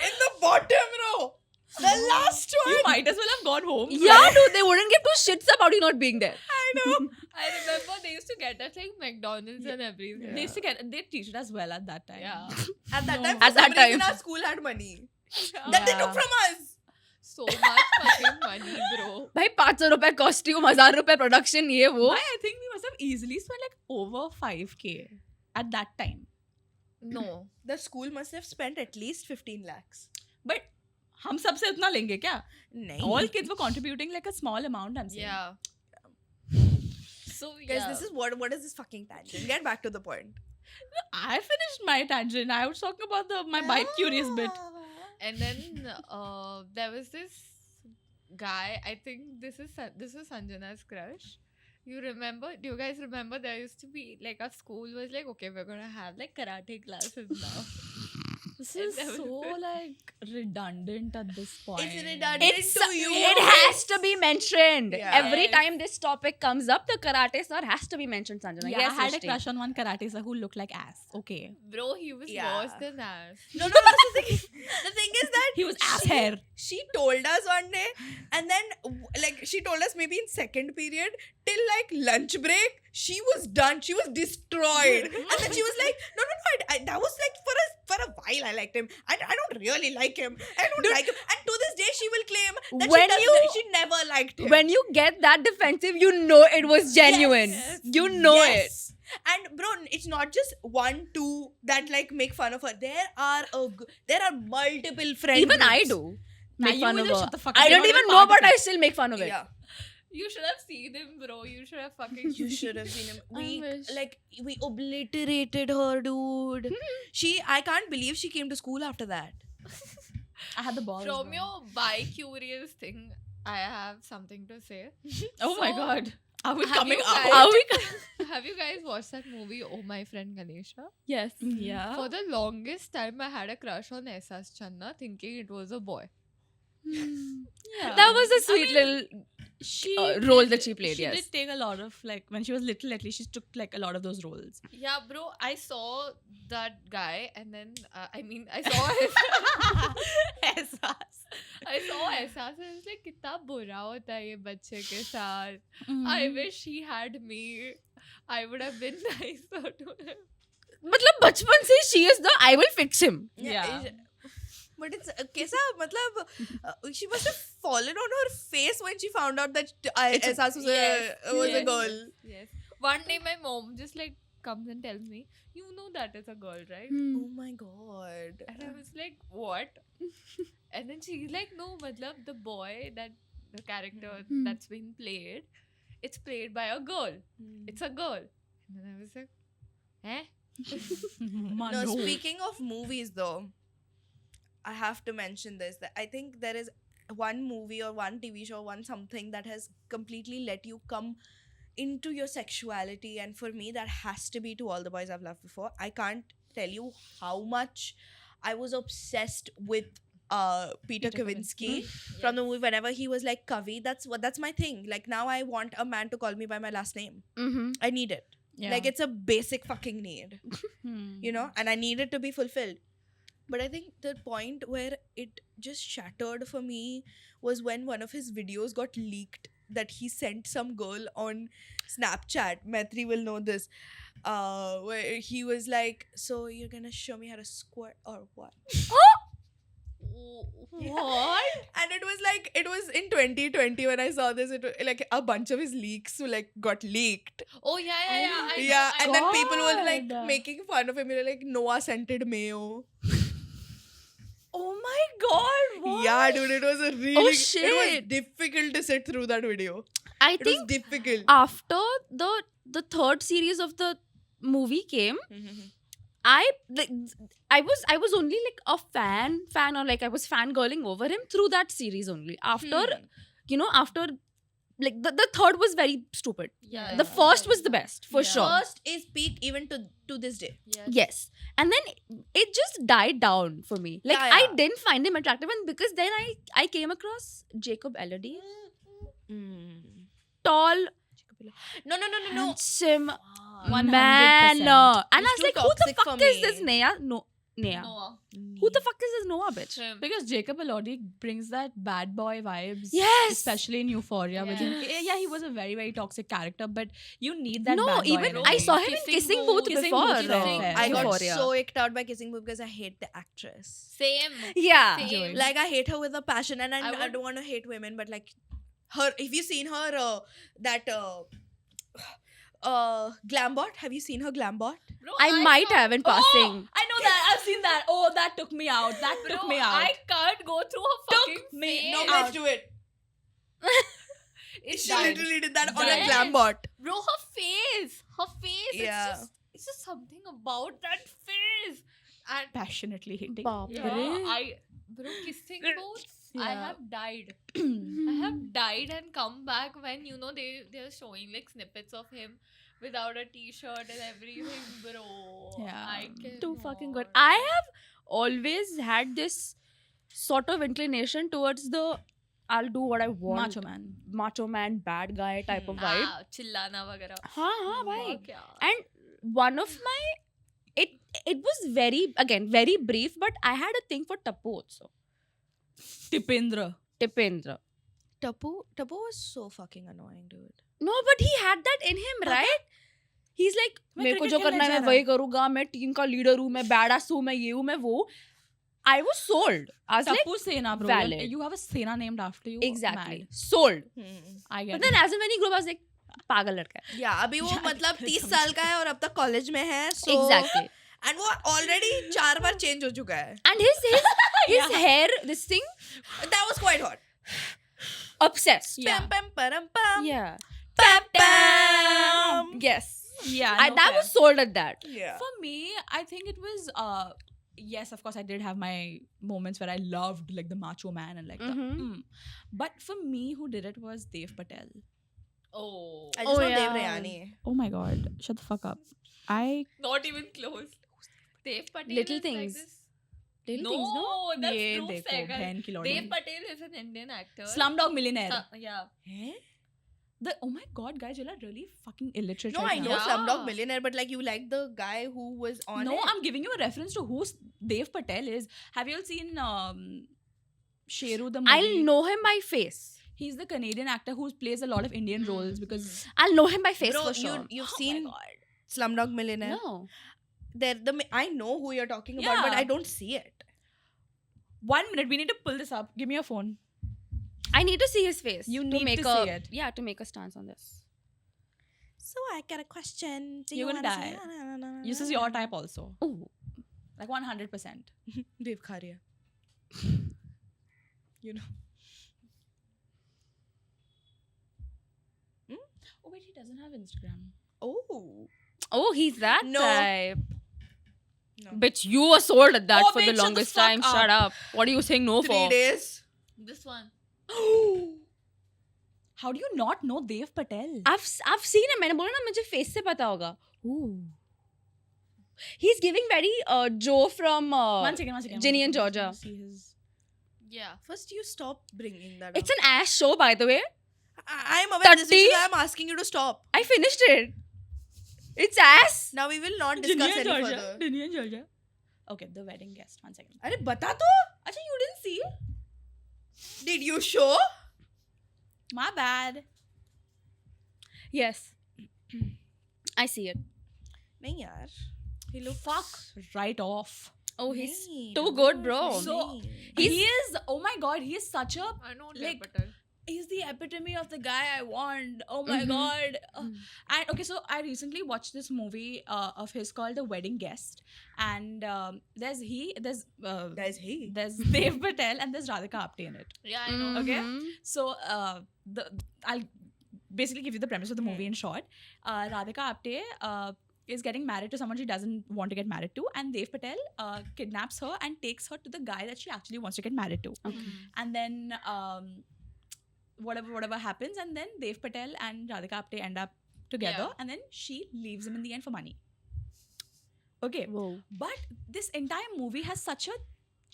in the bottom row. The last one. you might as well have gone home. Yeah, dude, they wouldn't give two shits about you not being there. I know. I remember they used to get us like McDonald's and everything. They used to they treated us well at that time. Yeah. At that No. time, At for some that reason, time. our school had money. Yeah. That they Yeah. took from us. So much fucking money, bro. भाई 500 रुपए costume 1000 रुपए production ये वो Why I think we must have easily spent like over 5K at that time. No. The school must have spent at least 15 lakhs. But हम सबसे उतना लेंगे क्या? Nahin. All kids were contributing like a small amount. I'm saying. Yeah. So Guys, yeah. this is what is this fucking tangent? Get back to the point. I finished my tangent. I was talking about my bike curious bit. And then there was this guy. I think this is Sanjana's crush. You remember? Do you guys remember? There used to be like our school was like, okay, we're gonna have like karate classes now. This And is there was so this- like redundant at this point. It's redundant It's, to you. it has to be mentioned. Yeah. Every Yes. time this topic comes up, the karate star has to be mentioned, Sanjana. Yeah, yes, I had a Srishti. crush on one karate star who looked like ass. Okay. Bro, he was Yeah. worse than us. No, the thing is that He was ass hair. she told us one day, and then like she told us maybe in second period till like lunch break, she was done. She was destroyed, and then she was like, no, I that was like for a while I liked him. I don't really like him. I don't like him, and to this day she will claim that When she never liked him. When you get that defensive, you know it was genuine. Yes. You know it. And bro, it's not just 1, 2 that like make fun of her. There are multiple friends. Even I do. Now Make you fun will of just her. shut the fuck up. I You're don't not even even know, part of but I it. still make fun of it. Yeah. You should have seen him, bro. You should have fucking. You should have seen him. wish. We obliterated her, dude. I can't believe she came to school after that. I had the balls. From bro. your bi-curious thing, I have something to say. Oh my So, god. Are we have coming you out? guys- Are we? Have you guys watched that movie, Oh My Friend Ganesha? Yes. Yeah. For the longest time, I had a crush on Ehsas Channa, thinking it was a boy. Yeah. That was a sweet mean, little she role did- that she played. She Yes. did take a lot of like when she was little. At least she took like a lot of those roles. Yeah, bro. I saw that guy, and then I saw Ehsas. I saw Ehsas, and I was like, कितना बुरा होता है ये बच्चे के साथ. I Mm-hmm. wish he had me. I would have been nicer to him. मतलब बचपन से she is the I will fix him. Yeah. But it's कैसा मतलब she must have fallen on her face when she found out that Ehsas was a yes, girl. Yes. One day, my mom just like comes and tells me, "You know that is a girl, right?" Oh my god. And I was like, "What?" And then she's like, "No, matlab the boy the character that's being played, it's played by a girl. It's a girl." And then I was like, "Eh?" No, speaking of movies though, I have to mention this, that I think there is one movie or one TV show, one something that has completely let you come into your sexuality, and for me that has to be To All the Boys I've Loved Before. I can't tell you how much I was obsessed with Peter Kavinsky from the movie. Whenever he was like Kavi, that's my thing. Like now I want a man to call me by my last name. Mm-hmm. I need it. Yeah. Like it's a basic fucking need. Hmm. You know, and I need it to be fulfilled. But I think the point where it just shattered for me was when one of his videos got leaked that he sent some girl on Snapchat. Maitri will know this. Where he was like, "So you're gonna show me how to squirt or what?" What? And it was in 2020 when I saw this. It was, like a bunch of his leaks got leaked. Oh yeah. I know, Yeah, I and know. then people were like God. making fun of him. They were like Noah scented mayo. Oh my god! What? Yeah, dude, it was a really it was shit. difficult to sit through that video. I It was think difficult. after the third series of the movie came, I was only like a fan or like I was fangirling over him through that series only. After after like the third was very stupid. Yeah. The first was the best for Yeah. sure. First is peak even to this day. Yes. And then it just died down for me. Like Yeah, yeah. I didn't find him attractive, and because then I came across Jacob Elordi. Tall, No. handsome 100%. man. And I He's was too like, who the toxic fuck for is this me. Nea? Nea. Noah. Who the fuck is this Noah bitch? Him. Because Jacob Elordi brings that bad boy vibes. Yes. Especially in Euphoria. With him. Yes. Yeah, he was a very, very toxic character, but you need that No, bad boy even energy. I saw him in Kissing Kissing Booth. Booth Kissing before. Booth is very fair. I got Euphoria. so icked out by Kissing Booth because I hate the actress. Same. Yeah. Same. Like I hate her with a passion, and I I would- don't want to hate women, but like her. If you seen her Glambot, have you seen her Glambot? Bro, I might can't- have in passing. Oh, I know that. I've seen that. Oh, that took me out. That Bro, took me out. I can't go through her fucking me- face. No, Yeah. let's do it. It's She done. literally did that on a Yes. Glambot. Bro, her face. Yeah. It's just something about that face. And passionately hating. bro, Kissing Booth, I Yeah. have died. I have died and come back when they're showing like snippets of him without a t-shirt and everything, bro. Yeah. I Too fucking good. cannot. I have always had this sort of inclination towards the I'll do what I want. Macho man, bad guy type of vibe. चिल्लाना वगैरह. हाँ भाई. और क्या? And one of my it was very brief, but I had a thing for Tapu also. Tipendra. Tipendra. Tapu was so fucking annoying, dude. No, but he had that in him, right? He's like, मैं मेरे को जो cricket करना है खेलने मैं जा वही करूँगा, मैं टीम का लीडर हूँ, मैं badass हूँ, मैं ये हूँ, मैं वो. I was sold. I was like, Tapu Sena, bro. valid. You have a Sena named after you. exactly. Mad. Sold. I get But then as and when he grew up, I was like, पागल लड़का है. Yeah, अभी वो Yeah, मतलब that's 30 साल का है और अब तक कॉलेज में है. So Exactly. And वो already 4 बार change हो चुका है. And his hair, this thing, That was quite hot. Obsessed. Yeah. Pam, pam, param, pam. Yeah. Pam, pam. Yes. Yeah, I no, that fair. was sold at that. Yeah. For me, I think it was yes, of course I did have my moments where I loved like the macho man and like Mhm. but for me who did it was Dev Patel. Oh, I just know yeah. Dev Rayani. Oh my god, shut the fuck up. I not even close. Dev Patel Little is things. like this. Little No, things, no? that's ये proof देखो, है, guys. बहन की लौड़ी. Dev Patel is an Indian actor. Slumdog Millionaire. Yeah. Eh? Oh my god, guys, you're like really fucking illiterate. No, right I know now. Yeah. Slumdog Millionaire, but like you like the guy who was on No, it. I'm giving you a reference to who Dev Patel is. Have you all seen Sheru the movie? I'll know him by face. He's the Canadian actor who plays a lot of Indian roles because I'll know him by face Bro, for sure. you've Oh seen my god. Slumdog Millionaire. No. I know who you're talking about, but Yeah. I don't see it. 1 minute, we need to pull this up. Give me your phone. I need to see his face. You to need make to a, see it. Yeah, to make a stance on this. So I got a question. Do You're you gonna wanna die. say- This is your type also. Oh. Like 100%. Dev Kharia. You know. Oh wait, he doesn't have Instagram. Oh. Oh, he's that No. type. No. Bitch, you were sold at that Oh, for bitch, the shut the longest fuck time. up. Shut up. What are you saying no 3 for? days. This one. How do you not know Dev Patel? I've seen him. मैंने बोला ना मुझे face से पता होगा. Ooh. He's giving very Joe from one second. Ginny and Let me Georgia. See his... Yeah. First, you stop bringing that It's up. an ass show, by the way. I'm aware this 30? is why I'm asking you to stop. I finished it. It's ass. Now we will not discuss any further. Ginny and Georgia. Okay, the wedding guest. 1 second. अरे बता तो. Acha, you didn't see? Did you show? My bad. Yes. I see it. नहीं यार. He looks Fuck right off. Oh, he's नहीं, too don't good, look bro. नहीं. So, he is, oh my god, he is such a, I know Dev Like- Patel. he's the epitome of the guy I want. Oh my Mhm. god. And okay, so I recently watched this movie of his called The Wedding Guest. And there's Dev Patel and there's Radhika Apte in it. Yeah, I know. Okay. Mhm. So I'll basically give you the premise of the movie in short. Radhika Apte is getting married to someone she doesn't want to get married to, and Dev Patel kidnaps her and takes her to the guy that she actually wants to get married to. Okay. And then whatever happens, and then Dev Patel and Radhika Apte end up together, Yeah. and then she leaves him in the end for money. Okay, Whoa. but this entire movie has such a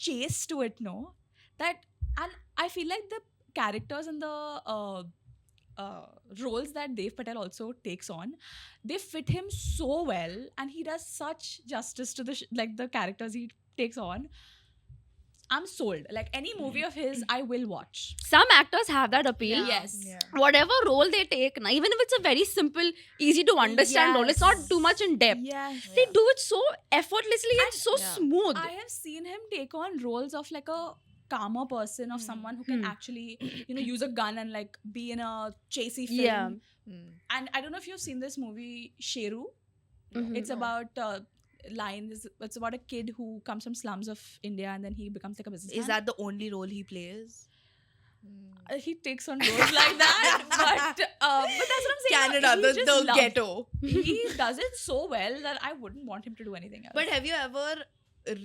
chase to it, no? That, and I feel like the characters and the roles that Dev Patel also takes on, they fit him so well, and he does such justice to the characters he takes on. I'm sold. Like any movie of his, I will watch. Some actors have that appeal. Yeah. Yes. Yeah. Whatever role they take, na, even if it's a very simple, easy to understand role, it's not Yes. too much in depth. Yes. They do it so effortlessly and so Yeah. smooth. I have seen him take on roles of like a calmer person, of someone who can actually, use a gun and like be in a chasey film. Yeah. And I don't know if you've seen this movie, Sheru. Mhm. It's about lines. It's about a kid who comes from slums of India and then he becomes like a businessman. Is that the only role he plays? He takes on roles like that, but that's what I'm saying. Canada, He the just loves- ghetto. He does it so well that I wouldn't want him to do anything else. But have you ever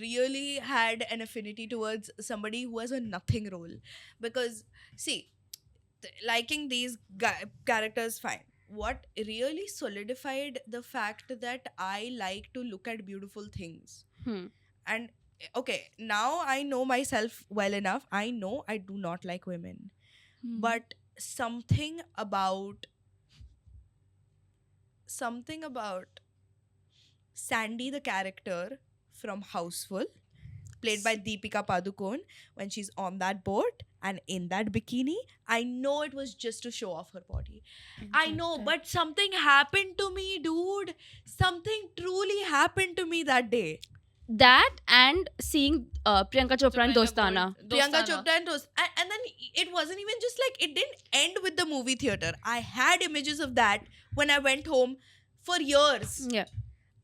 really had an affinity towards somebody who has a nothing role? Because, see, liking these characters, fine. What really solidified the fact that I like to look at beautiful things. Hmm. And, okay, now I know myself well enough. I know I do not like women. But something about Sandy, the character from Houseful, played by Deepika Padukone, when she's on that boat and in that bikini, I know it was just to show off her body. I know, but something happened to me, dude. Something truly happened to me that day. That and seeing Priyanka Chopra and Dostana. Priyanka Chopra and and then it wasn't even just like, it didn't end with the movie theater. I had images of that when I went home for years. Yeah.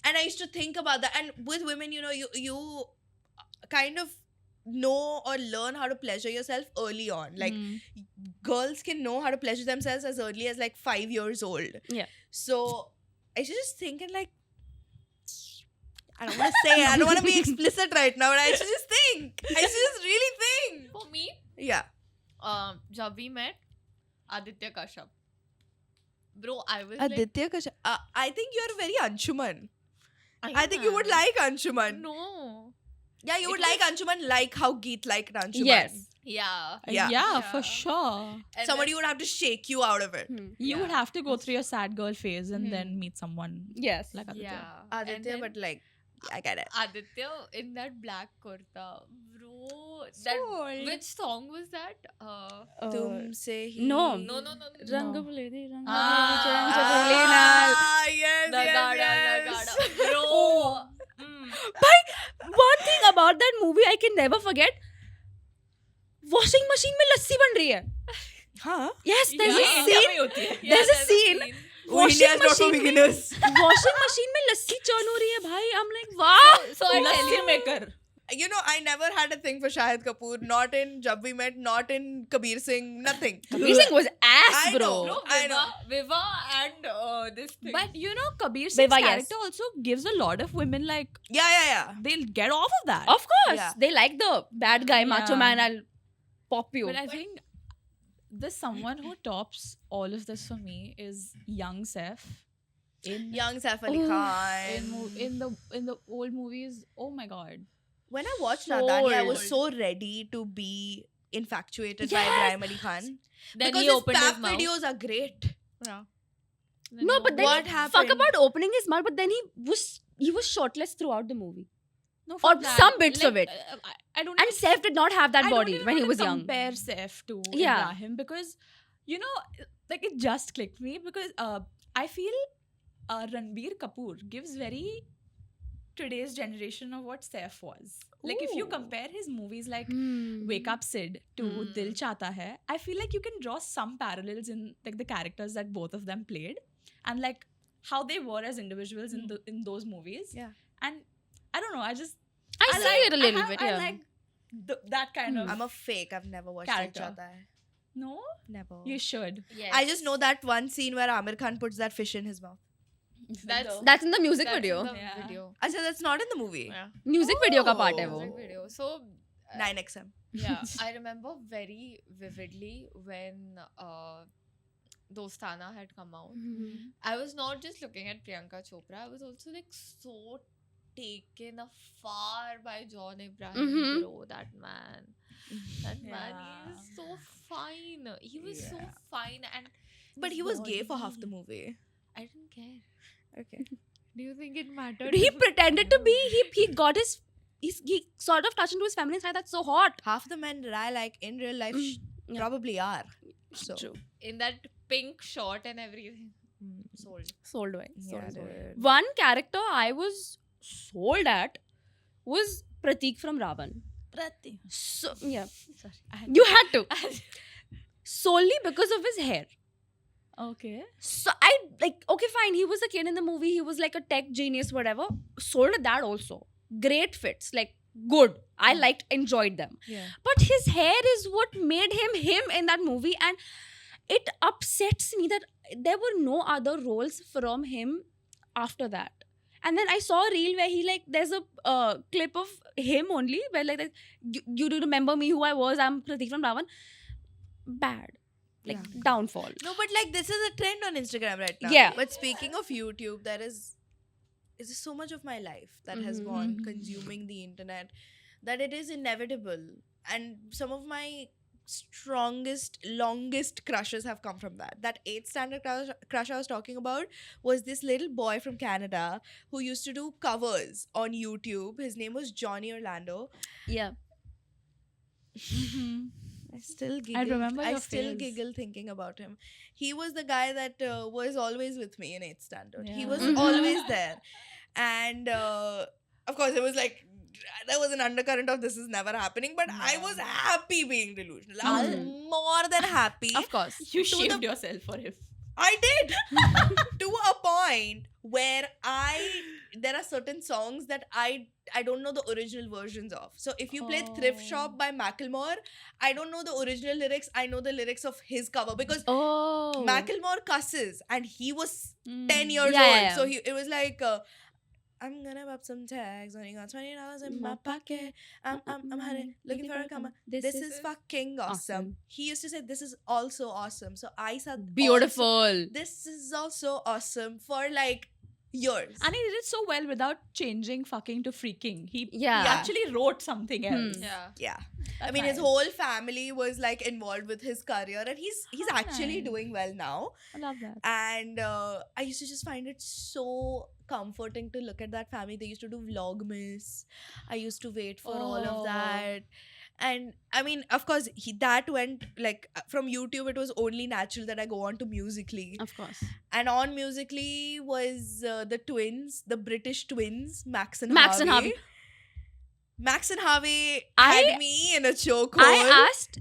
And I used to think about that. And with women, you kind of know or learn how to pleasure yourself early on. Like girls can know how to pleasure themselves as early as like 5 years old. Yeah. So I was just thinking like, I don't want to say, I don't want to be explicit right now, but I should just think. I should just really think. For me, Yeah. jab we met, Aditya Kashyap. Bro, I was like, Aditya Kashyap. I think you're very Anshuman. I I think you would am. like Anshuman. No. Yeah, you would It like Anshuman like how Geet liked Anshuman. Yes. Yeah. Yeah. Yeah, for Yeah. sure. And Somebody then- would have to shake you out of it. You would Yeah. have to go through your sad girl phase and Hmm. then meet someone Yes. like Aditya. Yeah. And Aditya, then but like, I get it. Aditya in that black kurta. Bro, that Sold. which song was that? Tumse hi. no. No. Rang No. bole de, rang Ah. bole de, chand bole naal. Yes, The yes, Gada, yes. the Gada. Bro. Oh. Mm. One thing about that movie I can never forget. Washing machine में लस्सी बन रही है. Huh? Yes, there's Yeah. a scene. Yeah, There's a scene. Washing India's not for machine. beginners. Washing machine में लस्सी churn हो रही है भाई. I'm like, wow. So I tell Lassi you, maker. You know, I never had a thing for Shahid Kapoor. Not in Jab We Met, not in Kabir Singh, nothing. Kabir Singh was ass, I bro. know. no, I know. Viva and this thing. But you know, Kabir Singh's Viva, yes. character also gives a lot of women like Yeah. they'll get off of that. Of course. Yeah. They like the bad guy, macho Yeah. man. I'll pop you. But I think the someone who tops all of this for me is young Seth. In Young Saif Ali Oh. Khan. in the old movies, oh my god. When I watched Nadani, I was Sold. so ready to be infatuated Yes. by Ibrahim Ali Khan. then because he his opened his tap mouth. videos are great. Yeah. No, but then What he, happened? fuck about opening his mouth, but then he was shirtless throughout the movie. No, Or for that, some bits of like, it. I don't. And even- Saif did not have that I don't body even when he wanna was young. compare Saif to Yeah. Ibrahim because you know, like it just clicked me because I feel Ranbir Kapoor gives very today's generation of what Saif was. Like if you Ooh. compare his movies like Hmm. Wake Up Sid to Hmm. Dil Chahta Hai, I feel like you can draw some parallels in like the characters that both of them played and like how they were as individuals in those movies. Yeah. And I don't know, I just I see like- it a little have- bit, I yeah. like that kind of I'm a fake. I've never watched Character. Dil Chahta Hai. no. Never. You should. Yes. I just know that one scene where Amir Khan puts that fish in his mouth. That's That's in the music that's video. The Yeah. video. Achha, that's not in the movie. Yeah. Music video का part है Oh. वो. Music video. So 9XM. yeah, I remember very vividly when Dostana had come out. I was not just looking at Priyanka Chopra. I was also like so taken afar by John Abraham, Mhm. bro. That man, he was so fine. He was so Yeah. fine, and But his he was gay for half the body. movie. I didn't care. Okay. Do you think it mattered? He pretended to be. He got his. He sort of touched into his feminine side. That's so hot. Half the men that I like in real life Yeah. probably are. So. True. in that pink short and everything. Mm. Sold. Sold away. Yeah, dude. One character I was sold at was Pratik from Ravan. So yeah, Sorry. you had to solely because of his hair. Okay. So I like okay fine. He was a kid in the movie. He was like a tech genius, whatever. Sold at that also. Great fits, like good. I liked, enjoyed them. Yeah. But his hair is what made him in that movie, and it upsets me that there were no other roles from him after that. And then I saw a reel where he like there's a clip of him only where like you do remember me who I was, I'm Pratik from Ravan. Bad. Like Yeah. downfall. No, but like this is a trend on Instagram right now. Yeah. But speaking of YouTube, there is so much of my life that has Mhm. gone consuming the internet that it is inevitable. And some of my strongest, longest crushes have come from that. That 8th standard crush I was talking about was this little boy from Canada who used to do covers on YouTube. His name was Johnny Orlando. Yeah. I still giggle. remember I your still face. giggle thinking about him. He was the guy that was always with me in 8th standard. He Yeah. was Mhm. always there, and of course it was like there was an undercurrent of this is never happening. But I was happy being delusional. I was more than happy. Of course. You To shaved the- yourself for him. I did to a point where there are certain songs that I don't know the original versions of. So if you play Thrift Shop by Macklemore, I don't know the original lyrics. I know the lyrics of his cover because Oh. Macklemore cusses and he was 10 Mm. years Yeah, old. yeah, yeah. So it was like, I'm gonna pop some tags. Only got $20 in my pocket. I'm honey, looking for a comma. This is fucking awesome. He used to say, this is also awesome. So I said, Beautiful. this is also awesome for like years. And he did it so well without changing fucking to freaking. He Yeah. actually wrote something else. Yeah. Yeah. I That's mean, his nice. whole family was like involved with his career, and he's Oh, actually nice. doing well now. I love that. And I used to just find it so comforting to look at that family. They used to do Vlogmas. I used to wait for all of Oh. that. And I mean, of course, that went like from YouTube. It was only natural that I go on to Musically, Of course. and on Musically was the twins, the British twins, Max and Max and Harvey. Max and Harvey I- had me in a chokehold. I asked,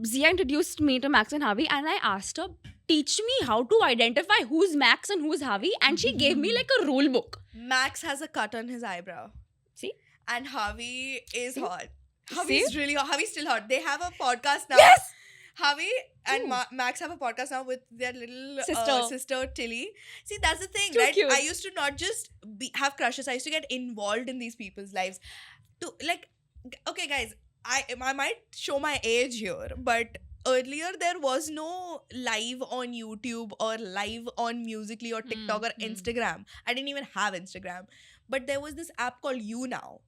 Zia introduced me to Max and Harvey, and I asked her, teach me how to identify who's Max and who's Harvey, and she gave me like a rule book. Max has a cut on his eyebrow. See? And Harvey is See? hot. Harvey's really hot. Harvey's still hot. They have a podcast now. Yes! Harvey and Ooh. Max have a podcast now with their little Sister. Tilly. See, that's the thing, Too right? cute. I used to not just have crushes. I used to get involved in these people's lives. To like, okay, guys, I might show my age here, but earlier there was no live on YouTube or live on Musically or TikTok or Instagram. I didn't even have Instagram, but there was this app called You Now.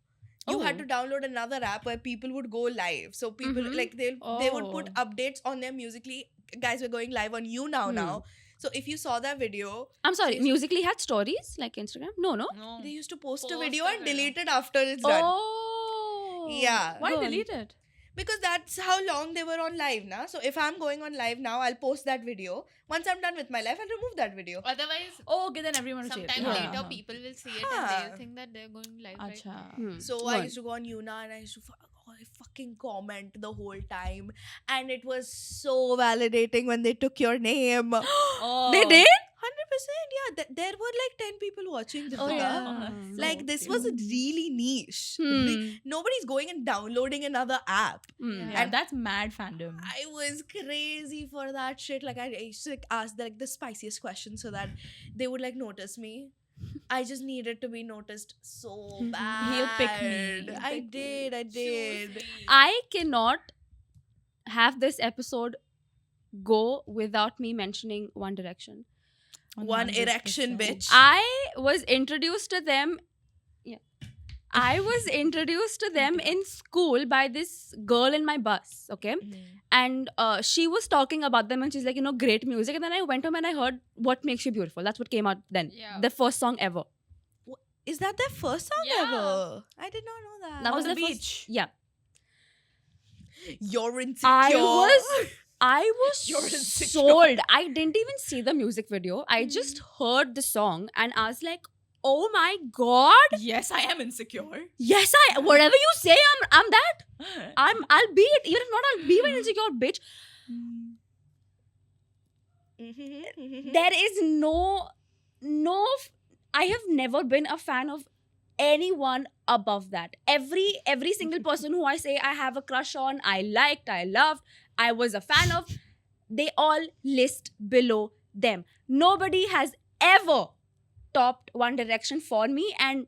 You had to Oh. download another app where people would go live. So people Mhm. like they would put Oh. updates on their Musically. Guys, we're going live on You Now now. So if you saw that video, I'm sorry, Yes. Musically had stories like Instagram? No. No. they used to post a Post video a and video. delete it after it's done. Oh. Yeah. Why Go on. delete it? Because that's how long they were on live now. So if I'm going on live now, I'll post that video. Once I'm done with my life, I'll remove that video. Otherwise, Oh, okay, then everyone will see it. sometime Yeah. later people will see it Huh. and they'll think that they're going live right Acha. now. Hmm. So Go I on. used to go on Yuna and I used to fucking comment the whole time. And it was so validating when they took your name. 100%, Oh. They did? yeah. There were like 10 people watching. Oh, Ritika. yeah. Like So this was cute. really niche. Hmm. Nobody's going and downloading another app. Hmm. Yeah, And- that's mad fandom. I was crazy for that shit. Like I used to like, ask like the spiciest questions so that they would like notice me. I just needed to be noticed so bad. He'll pick me. I did. I cannot have this episode go without me mentioning One Direction. One erection, 100%. bitch. I was introduced to them. Yeah. I was introduced to them in school by this girl in my bus, okay? And she was talking about them and she's like, great music. And then I went home and I heard What Makes You Beautiful. That's what came out then. Yeah. The first song ever. Is that their first song Yeah. ever? I did not know that. That On was the the first- beach. Yeah. You're insecure. I was You're insecure. sold. I didn't even see the music video. I just heard the song and I was like, oh my god. Yes, I am insecure. Yes, whatever you say, I'm that. I'll be it. Even if not, I'll be an insecure bitch. There is I have never been a fan of anyone above that. Every single person who I say I have a crush on, I liked, I loved, I was a fan of, they all list below them. Nobody has ever topped One Direction for me, and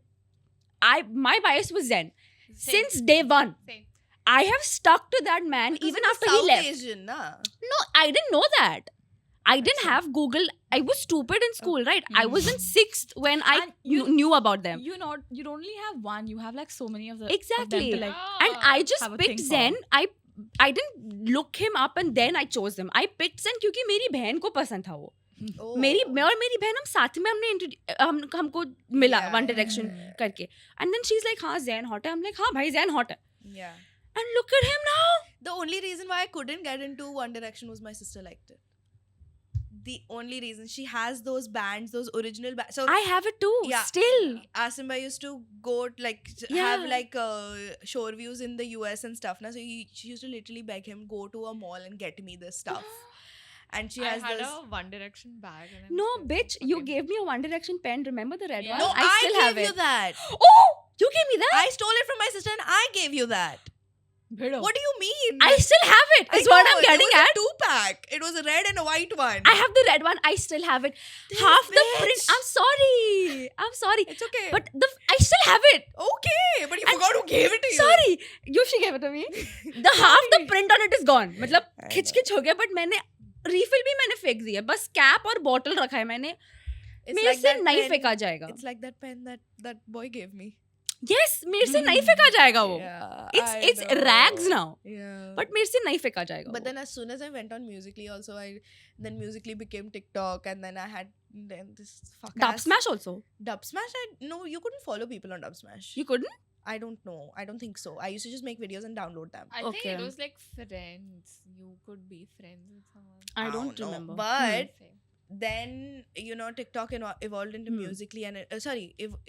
my bias was Zen. Same. Since day one, Same. I have stuck to that man Because even he was after he South left. Asian, nah. No, I didn't know that. I didn't have Google. I was stupid in school, right? I was in 6th when I And you- knew about them. You don't only have one. You have like so many of the Exactly. Of them to, like, And I just have a picked thing Zen. for. I didn't look him up and then I chose him. I picked Zen क्योंकि मेरी बहन को पसंद था वो. Oh. मैं और मेरी बहन हम साथ में हमको मिला Yeah. One Direction करके. And then she's like, हाँ Zen hot है. I'm like, हाँ भाई Zen hot है. Yeah. And look at him now. The only reason why I couldn't get into One Direction was my sister liked it. The only reason. She has those bands, those original bands. So I have it too. Yeah. Still. Asimba used to go like Yeah. have like shore views in the US and stuff. Na? So she used to literally beg him, go to a mall and get me this stuff. And she I has had this. a One Direction bag. And I'm No, still bitch. You fucking- gave me a One Direction pen. Remember the red Yeah. one? No, I still gave have you it. that. Oh! You gave me that? I stole it from my sister and I gave you that. Bhido. What do you mean? I still have it. I Is what know, I'm getting it was at. a 2-pack. It was a red and a white one. I have the red one. I still have it. This Half the bitch. print. I'm sorry. It's okay. But I still have it. okay, but you And- forgot who gave it to you. Sorry. She gave it to me. The half the print on it is gone. मतलब I खिच हो गया. But मैंने refill भी मैंने फेंक दिया. बस cap और bottle रखा है मैंने. It's मेरे like से that नहीं pen- फेंका जाएगा. It's like that pen that boy gave me. Yes, मेरे से नहीं फेंका जाएगा वो. Yeah, It's rags now. Yeah. But मेरे से नहीं फेंका जाएगा. But then as soon as I went on Musically also, then Musically became TikTok, and then I had then this fuck Dub ass Smash also. Dub Smash. No, you couldn't follow people on Dub Smash. You couldn't? I don't know. I don't think so. I used to just make videos and download them. I think it Okay. was like friends. You could be friends with someone. I don't know. remember. But Same. then TikTok evolved into Musically, and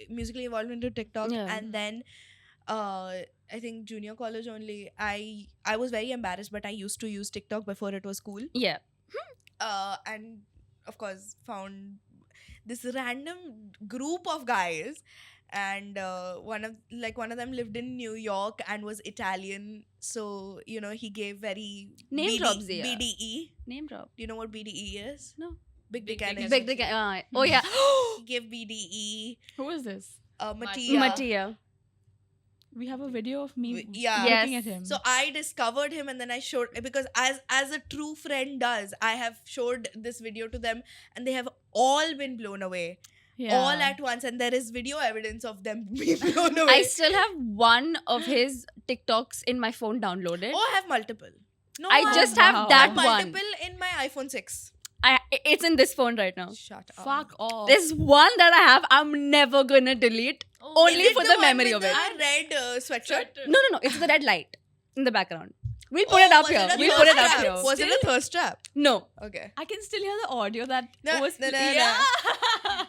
Musically evolved into TikTok, Yeah. and then I think junior college only. I was very embarrassed, but I used to use TikTok before it was cool. Yeah. And of course found this random group of guys, and one of them lived in New York and was Italian, so he gave very Name drops here. BDE. Name drop. Do you know what BDE is? No. Big dick Big dick energy. Big the oh yeah. He gave BDE. Who is this? Mattia. Mattia. We have a video of me Yeah. looking Yes. at him. So I discovered him, and then I showed, because as a true friend does, I have showed this video to them, and they have all been blown away, all at once, and there is video evidence of them being blown away. I still have one of his TikToks in my phone downloaded. I have multiple. No, I just wow. have I that have one. multiple in my iPhone 6. It's in this phone right now. Shut up. Fuck off. There's one that I have. I'm never gonna delete. Only Is it for the one memory with of it. the red sweatshirt. No. It's the red light in the background. We'll put it up was here. a We'll thirst put it up trap? here. Was it a thirst trap? No. Okay. I can still hear the audio that Na, was na, na, na. yeah.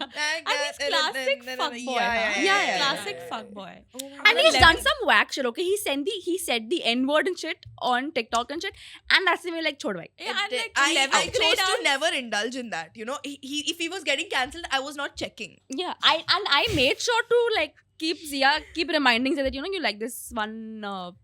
And And he's classic fuckboy. Yeah. Classic fuckboy. And he's done some whack shit. Okay, he said the N-word and shit on TikTok and shit, and that's the way like chod bhai. Yeah, and like I level chose played to out. never indulge in that. If he was getting cancelled, I was not checking. Yeah, I made sure to like keep reminding her that you like this one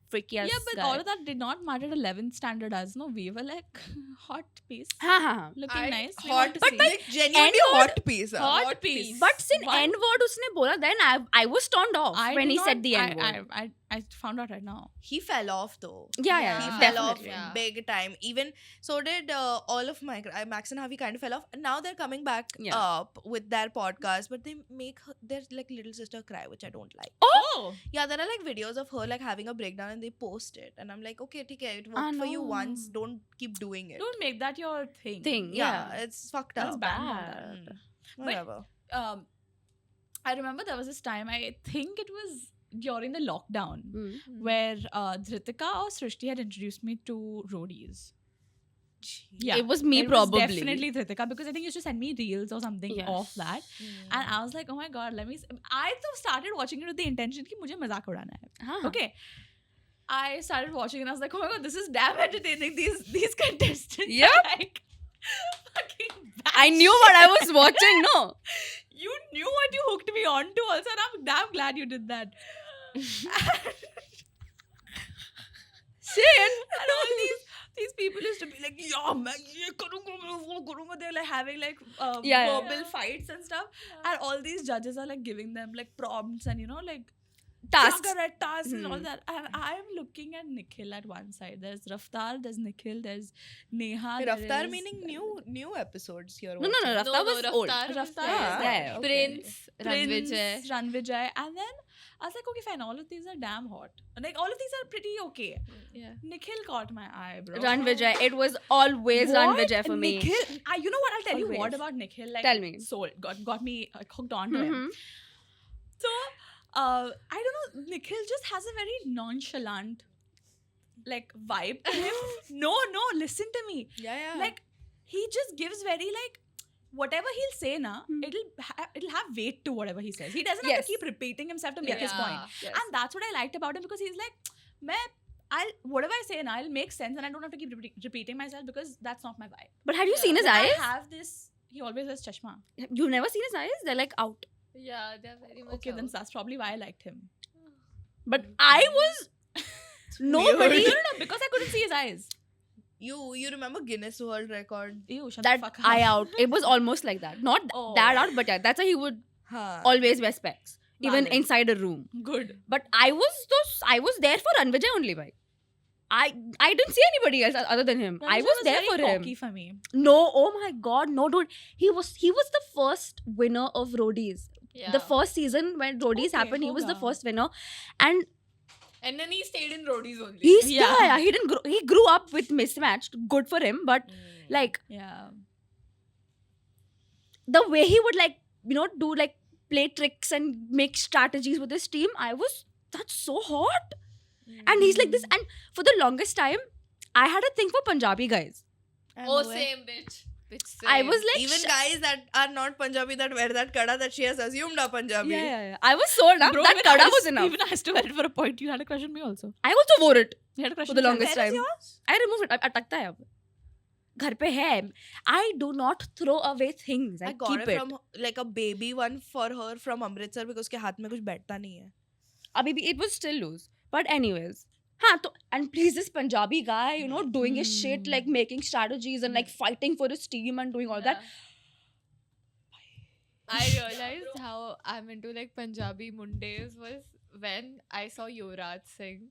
freaky ass Yeah, but guy. all of that did not matter at 11th standard as no. We were like hot piece, Ha. looking nice. We Hot, want to but see. like genuinely N-word- hot piece. Hot piece. But since One- N-word usne bola, then I was turned off I when did he not- said the N-word. I found out right now. He fell off though. Yeah, He Yeah. fell off definitely. Yeah. big time. Even so did all of my Max and Harvey kind of fell off. And now they're coming back Yeah. up with their podcast, but they make their like little sister cry, which I don't like. Oh, Yeah, there are like videos of her like having a breakdown, and they post it, and I'm like, okay, okay, it I worked for you know. once. Don't keep doing it. don't make that your thing. Yeah, it's fucked That's up. bad. Mm. Whatever. I remember there was this time, I think it was during the lockdown, Mm. where Dhritika or Srishti had introduced me to roadies. Yeah, It was me it probably. was definitely Dhritika, because I think you used to send me reels or something Yeah. of that, and I was like, oh my god, let me. I started watching it with the intention कि मुझे मजाक उड़ाना है. हाँ. Okay. I started watching and I was like, oh my god, this is damn entertaining. These contestants Yep. are like fucking I knew what I was watching. No. You knew what you hooked me on to also, and I'm damn glad you did that. Shit. And all these people used to be like, yeah, man, ye karunga, main wo karunga. They're like having like Yeah. verbal fights and stuff. And all these judges are like giving them like prompts and like Tasks. tasks and all Hmm. that. And I'm looking at Nikhil at one side. There's Raftar, there's Nikhil, there's Neha. Raftar there is- meaning new episodes here. No. Raftar was old. Raftar is is there. Yeah. Prince, Prince, Ranvijay. Ranvijay. And then I was like, okay, fine. All of these are damn hot. Like, all of these are pretty okay. Yeah. Nikhil caught my eye, bro. Run Vijay. It was always Run What? Vijay for me. Nikhil, you know what? I'll tell you what Always. about Nikhil. Like, Tell me. Sold. Got me hooked onto him. Mhm. So, I don't know. Nikhil just has a very nonchalant, like, vibe to him. No, listen to me. Yeah. Like, he just gives very, like, whatever he'll say, Hmm. it'll have weight to whatever he says. He doesn't have Yes. to keep repeating himself to make his Yeah. point. Yes. And that's what I liked about him, because he's like, whatever I say now, it'll make sense, and I don't have to keep repeating myself, because that's not my vibe. But have you Yeah. seen his But eyes? I have this. He always has chashma. You've never seen his eyes? They're like out. Yeah, they're very much Okay, then out. that's probably why I liked him. But I was nobody. No, because I couldn't see his eyes. You remember Guinness World Record? Ew, shut That the fuck eye up. out. It was almost like that. Not Oh. that out, but yeah, that's how he would Huh. always wear specs, even Valid. inside a room. Good. But I was there for Ranvijay only, bhai. I didn't see anybody else other than him. I was there very for him. cocky for me. No, oh my god, no, dude. He was the first winner of Roadies. Yeah. The first season when Roadies Okay, happened, he was the hoga. first winner, and And then he stayed in roadies only. he's Yeah. yeah, he didn't grow, he grew up with Mismatched. Good for him, but like Yeah. the way he would like do like play tricks and make strategies with his team, that's so hot. And he's like this, and for the longest time, I had a thing for Punjabi guys. I'm Oh, aware. same bitch. Bitch, I same. was like, Even guys that are not Punjabi that wear that kada that she has assumed are Punjabi. yeah. I was so dumb. Bro, That even kada I was enough. Even I still had it for a point. You had a crush on me also. I also wore it You had a crush for on the me. longest Where is time. yours? I removed it. अटकता है अब. घर पे है. I do not throw away things. I got keep it from like a baby one for her from Amritsar because उसके हाथ में कुछ बैठता नहीं है. Abhi it was still loose. But anyways. हाँ तो and please this Punjabi guy doing his shit like making strategies and like fighting for his team and doing all that. I realized how I'm into like Punjabi Mundays was when I saw Yuvraj Singh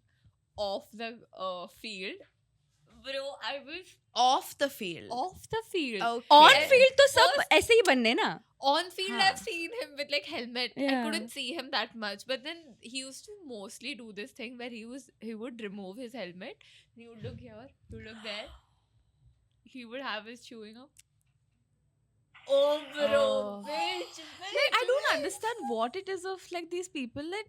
off the field. Bro, I was Off the field. off the field. Okay. On Yeah. field तो सब First- ऐसे ही बनने ना. On field, Huh. I've seen him with like helmet. I Yeah. couldn't see him that much, but then he used to mostly do this thing where he would remove his helmet. He would look here, he would look there. He would have his chewing up. Oh, bro, Oh. bitch, Like, I don't understand what it is of like these people. Like,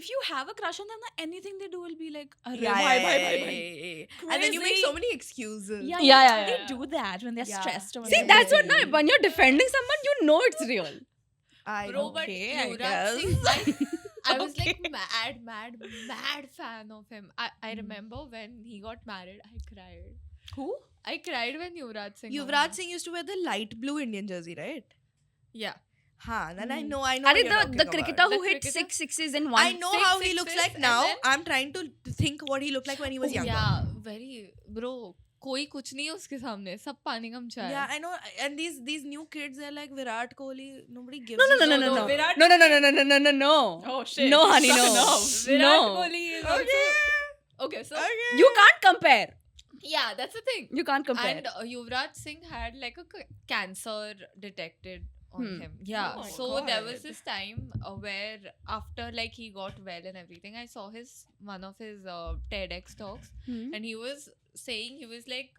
if you have a crush on them, then anything they do will be like, "Arre, Yeah, bhai, yeah, bhai, yeah, bhai, yeah, bhai." yeah, yeah. And then you make Crazy. so many excuses. Yeah, Yeah. They do that when they're Yeah. stressed. Or See, whatever. that's what now. When you're defending someone, you know it's real. Bro, but Okay, I Yuvraj guess. Singh, I was like mad fan of him. I remember when he got married, I cried. Who? I cried when Yuvraj Singh. got Yuvraj married. Singh used to wear the light blue Indian jersey, right? Yeah. Huh, then I Hmm. know Are what you're the talking cricketer about. who The hit cricketer? 6 sixes in one? I know Six how he looks sixes like and now. then- I'm trying to think what he looked like when he was younger. Yeah, very bro. कोई कुछ नहीं है उसके सामने सब पानी का मचा है. Yeah, I know. And these new kids are like Virat Kohli. Nobody gives. No, no, a no, no, shit. no, no. Virat- No, no, no, no, no, no, no, no, no. Oh shit! No, honey, no. Virat No. Kohli is Okay. also okay. So Okay. You can't compare. yeah, that's the thing. You can't compare. And Yuvraj Singh had like a cancer detected on Hmm. him. Yeah. Oh my So there was God. this time where after like he got well and everything, I saw one of his TEDx talks, and he was saying he was like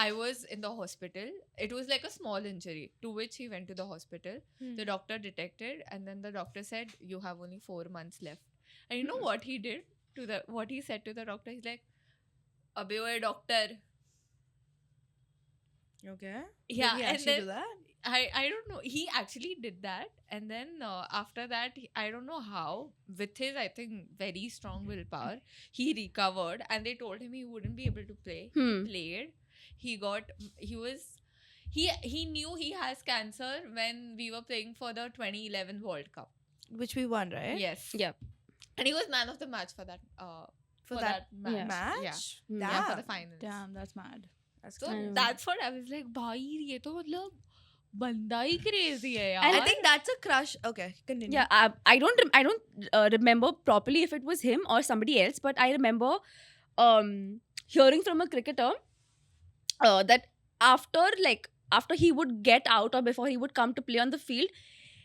I was in the hospital. It was like a small injury to which he went to the hospital. Hmm. The doctor detected, and then the doctor said you have only 4 months left. And you know what he did what he said to the doctor? He's like, "Abhi oye doctor." Okay. Yeah, Did he and actually then do that? I don't know. He actually did that, and then after that, I don't know how. With his, I think, very strong willpower, he recovered, and they told him he wouldn't be able to play. Hmm. Played. He knew he has cancer when we were playing for the 2011 World Cup. Which we won, right? Yes. Yeah. And he was man of the match for that. For that match. Yeah. match. Yeah. Hmm. Damn. Yeah, for the finals. Damn, that's mad. That's So crazy. that's what I was like, भाई ये तो मतलब बंदा ही crazy है यार. And I think that's a crush. Okay, continue. Yeah, I don't remember properly if it was him or somebody else, but I remember hearing from a cricketer that after he would get out or before he would come to play on the field,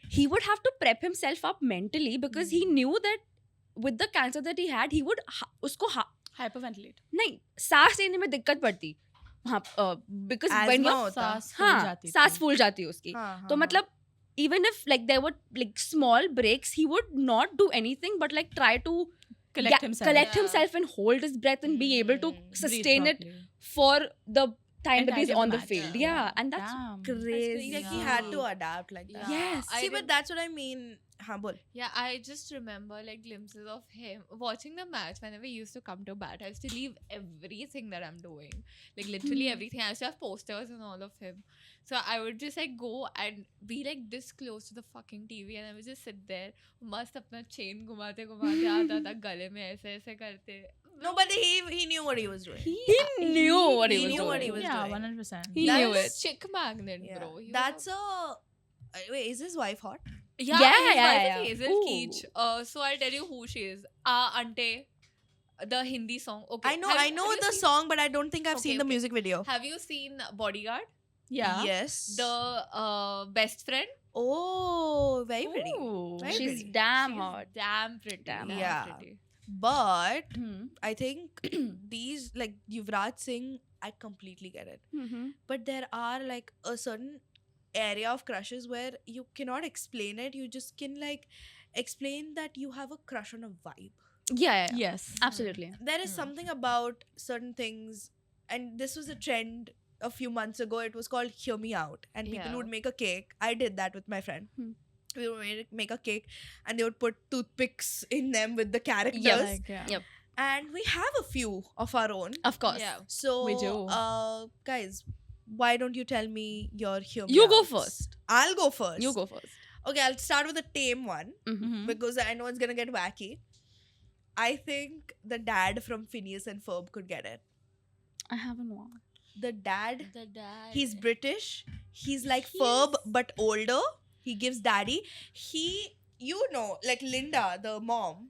he would have to prep himself up mentally because he knew that with the cancer that he had, he would उसको Hyperventilate. नहीं सांस लेने में दिक्कत पड़ती हाँ because when Asthma you're होता. सांस फूल हाँ जाती सांस थी. फूल जाती है उसकी हाँ, तो हाँ, मतलब even if like there were like small breaks, he would not do anything but like try to Collect himself. collect Yeah. himself and hold his breath and be able to Mm. sustain it Breathe for the time that Entirety he's of the on the match. field. Yeah. Yeah, and that's Damn. That's crazy. Like he had to adapt like that. Yeah. Yes. I See, but that's what I mean. हाँ बोल. Yeah, I just remember like glimpses of him watching the match. Whenever he used to come to bat, I used to leave everything that I'm doing, like literally everything. I used to have posters and all of him. So I would just like go and be like this close to the fucking TV, and I would just sit there, मस्त अपना chain घुमाते घुमाते आता था गले में ऐसे ऐसे करते. No, but he knew what he was doing. He knew what he he was knew doing. what he was Yeah, doing. 100%. He That knew was it. Chick magnet, Yeah. bro. He was That's a. Wait, is his wife hot? Yeah, Yeah, his yeah, wife yeah. is Hazel Ooh. Keech. So I'll tell you who she is. Ante, the Hindi song. Okay, I know the song, but I don't think I've Okay, seen the okay. music video. Have you seen Bodyguard? Yeah. Yes. The best friend. Oh, very pretty. Ooh. Very She's pretty. damn She's hot. Damn pretty. Damn damn Yeah. pretty. But Hmm. I think these like Yuvraj Singh, I completely get it. Mm-hmm. But there are like a certain area of crushes where you cannot explain it. You just can like explain that you have a crush on a vibe. Yeah. Yes. Absolutely. There is something about certain things, and this was a trend a few months ago. It was called Hear Me Out, and people Yeah. would make a cake. I did that with my friend. Hmm. We would make a cake, and they would put toothpicks in them with the characters. Like, yeah. Yep. And we have a few of our own. Of course. Yeah. So, We do. Guys, why don't you tell me your Hear Me You go Outs? first. I'll go first. You go first. Okay, I'll start with a tame one Mhm. because I know it's gonna get wacky. I think the dad from Phineas and Ferb could get it. I haven't won. The dad, The dad. he's British. He's like Ferb but older. He gives daddy. Like Linda, the mom.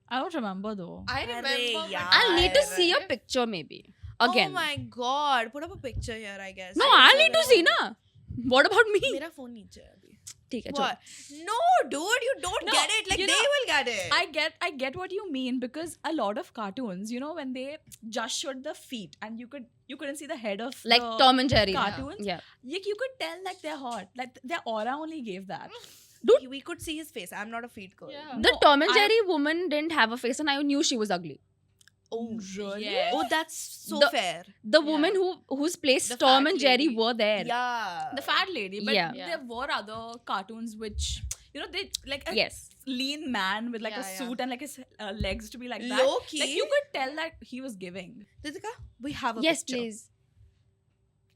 I don't remember though. I remember. but yeah. I'll need to I see a remember. picture maybe. Again. Oh my god. Put up a picture here, I guess. No, I'll need to see na. What about me? मेरा phone नीचे है अभी. ठीक है, What? No, dude, you don't No, get it. Like you they know, will get it. I get what you mean because a lot of cartoons, you know, when they just showed the feet and you couldn't see the head of like the Tom and Jerry. cartoons. Yeah. You could tell like they're hot. Like their aura only gave that. We could see his face. I'm not a feet girl. Yeah. The No, Tom and I- Jerry woman didn't have a face and I knew she was ugly. Oh, Really? Yes. Oh, that's so The- fair. The Yeah. woman whose place The Tom fat and Jerry lady. were there. Yeah. The fat lady, but Yeah. there were other cartoons which, you know, they like a Yes. lean man with like a Yeah, yeah. suit and like his legs to be like that. Low key. Like you could tell that he was giving. Ritika, we have a Yes, picture. please.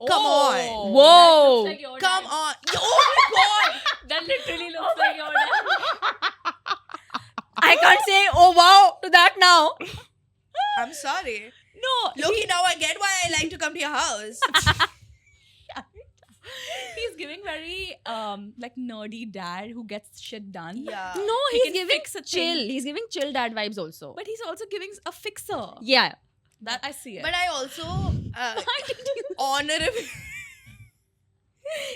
Come on. Oh, Whoa. that looks like your Come dad. on. Oh my god. That literally looks like your dad. I can't say, oh wow, to that now. I'm sorry. No, Loki, now I get why I like to come to your house. he's giving very like nerdy dad who gets shit done. Yeah. No, He he's can giving fix a chill. thing. He's giving chill dad vibes also. But he's also giving a fixer. Yeah. That I see it. But I also honorable.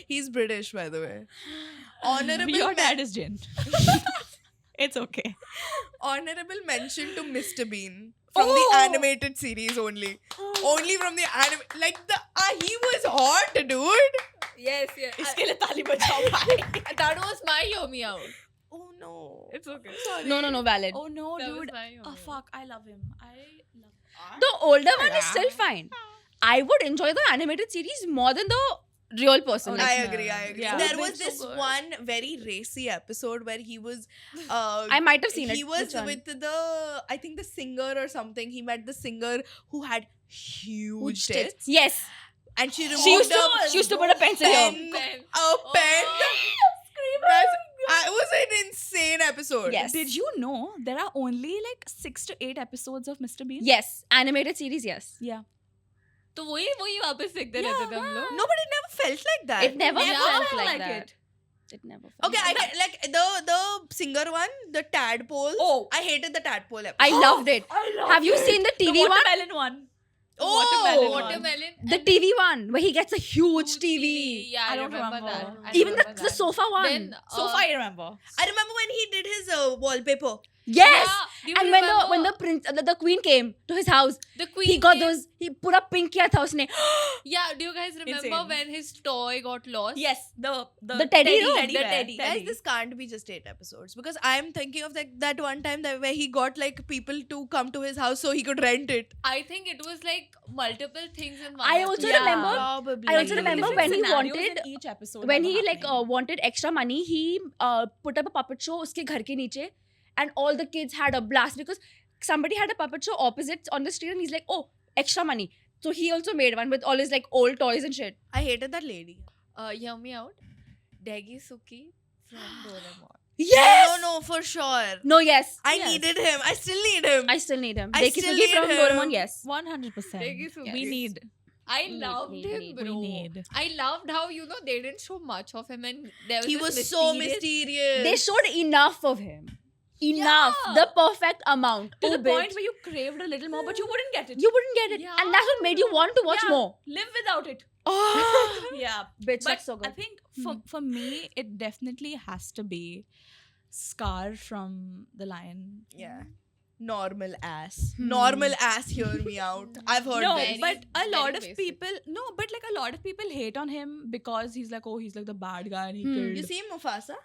He's British, by the way. Honorable. Your dad is Jin. It's okay. Honorable mention to Mr. Bean from the Oh. animated series only. Only from the anime. Like he was hot, dude. Yes, yes. इसके लिए ताली बजाओ भाई. That was my Hear Me Out. Oh no. It's okay. No, valid. Oh no, That was dude. my Hear Oh Me Out. fuck, I love him. I love him. The older one is still fine. I would enjoy the animated series more than the real person. Oh, like, I Like, agree. yeah. There They've was been so this good. one very racy episode where he was. I might have seen it. He was Which one? with I think the singer or something. He met the singer who had huge tits, Yes. and she removed She used to put a pencil here. Pen. a pen. That's- it was an insane episode. Yes. Did you know there are only like 6 to 8 episodes of Mr. Bean? Yes. Animated series, yes. Yeah. तो वही वापस देखते रहते थे हम लोग. No, but it never felt like that. It never felt felt like like that. it. It never felt Okay, I like get like the singer one, the tadpole. Oh. I hated the tadpole episode. I loved it. I love Have you it. seen the TV the one? watermelon one? Oh, watermelon one. Watermelon. The TV one where he gets a huge TV. Yeah, I I don't remember remember. that. I Even remember the that. sofa one. Then Sofa, I remember. I remember when he did his wallpaper. Yes. Do you And when remember the prince, the queen came to his house, the queen he got came- those. He पूरा pink किया था उसने. Yeah, do you guys remember Insane. when his toy got lost? Yes, the The teddy, no? teddy The bear, teddy. Guys, this can't be just 8 episodes because I'm thinking of that one time where he got like people to come to his house so he could rent it. I think it was like multiple things in one. I also Yeah. remember Probably. I also remember different when he scenarios wanted- in each episode when that he were like happening. wanted extra money. He put up a puppet show उसके घर के नीचे, and all the kids had a blast because somebody had a puppet show opposite on the street, and he's like, oh, extra money. So he also made one with all his like old toys and shit. I hated that lady. Hear me out. Degi Suki from Doraemon. Yes. No, for sure. No, yes. I Yes. needed him. I still need him. I still need him. I Deki still Sugi need from him. Doraemon, yes. 100%. Degi Suki. We Yes. need. I We loved need, him, we bro. need. I loved how they didn't show much of him, and there was He this was so mysterious- mysterious. They showed enough of him. Enough. Yeah. The perfect amount. To Oh, the bitch. point where you craved a little more, but you wouldn't get it. You wouldn't get it. And that's what made you want to watch Yeah. more. Live without it. Oh. Yeah. Bitch, But that's so I good. think for me, it definitely has to be Scar from The Lion. Yeah. Normal ass. Hmm. Normal ass, hear me out. I've heard No, this. but a very lot of basic. people, a lot of people hate on him because he's like the bad guy and he Hmm. killed. You see Mufasa?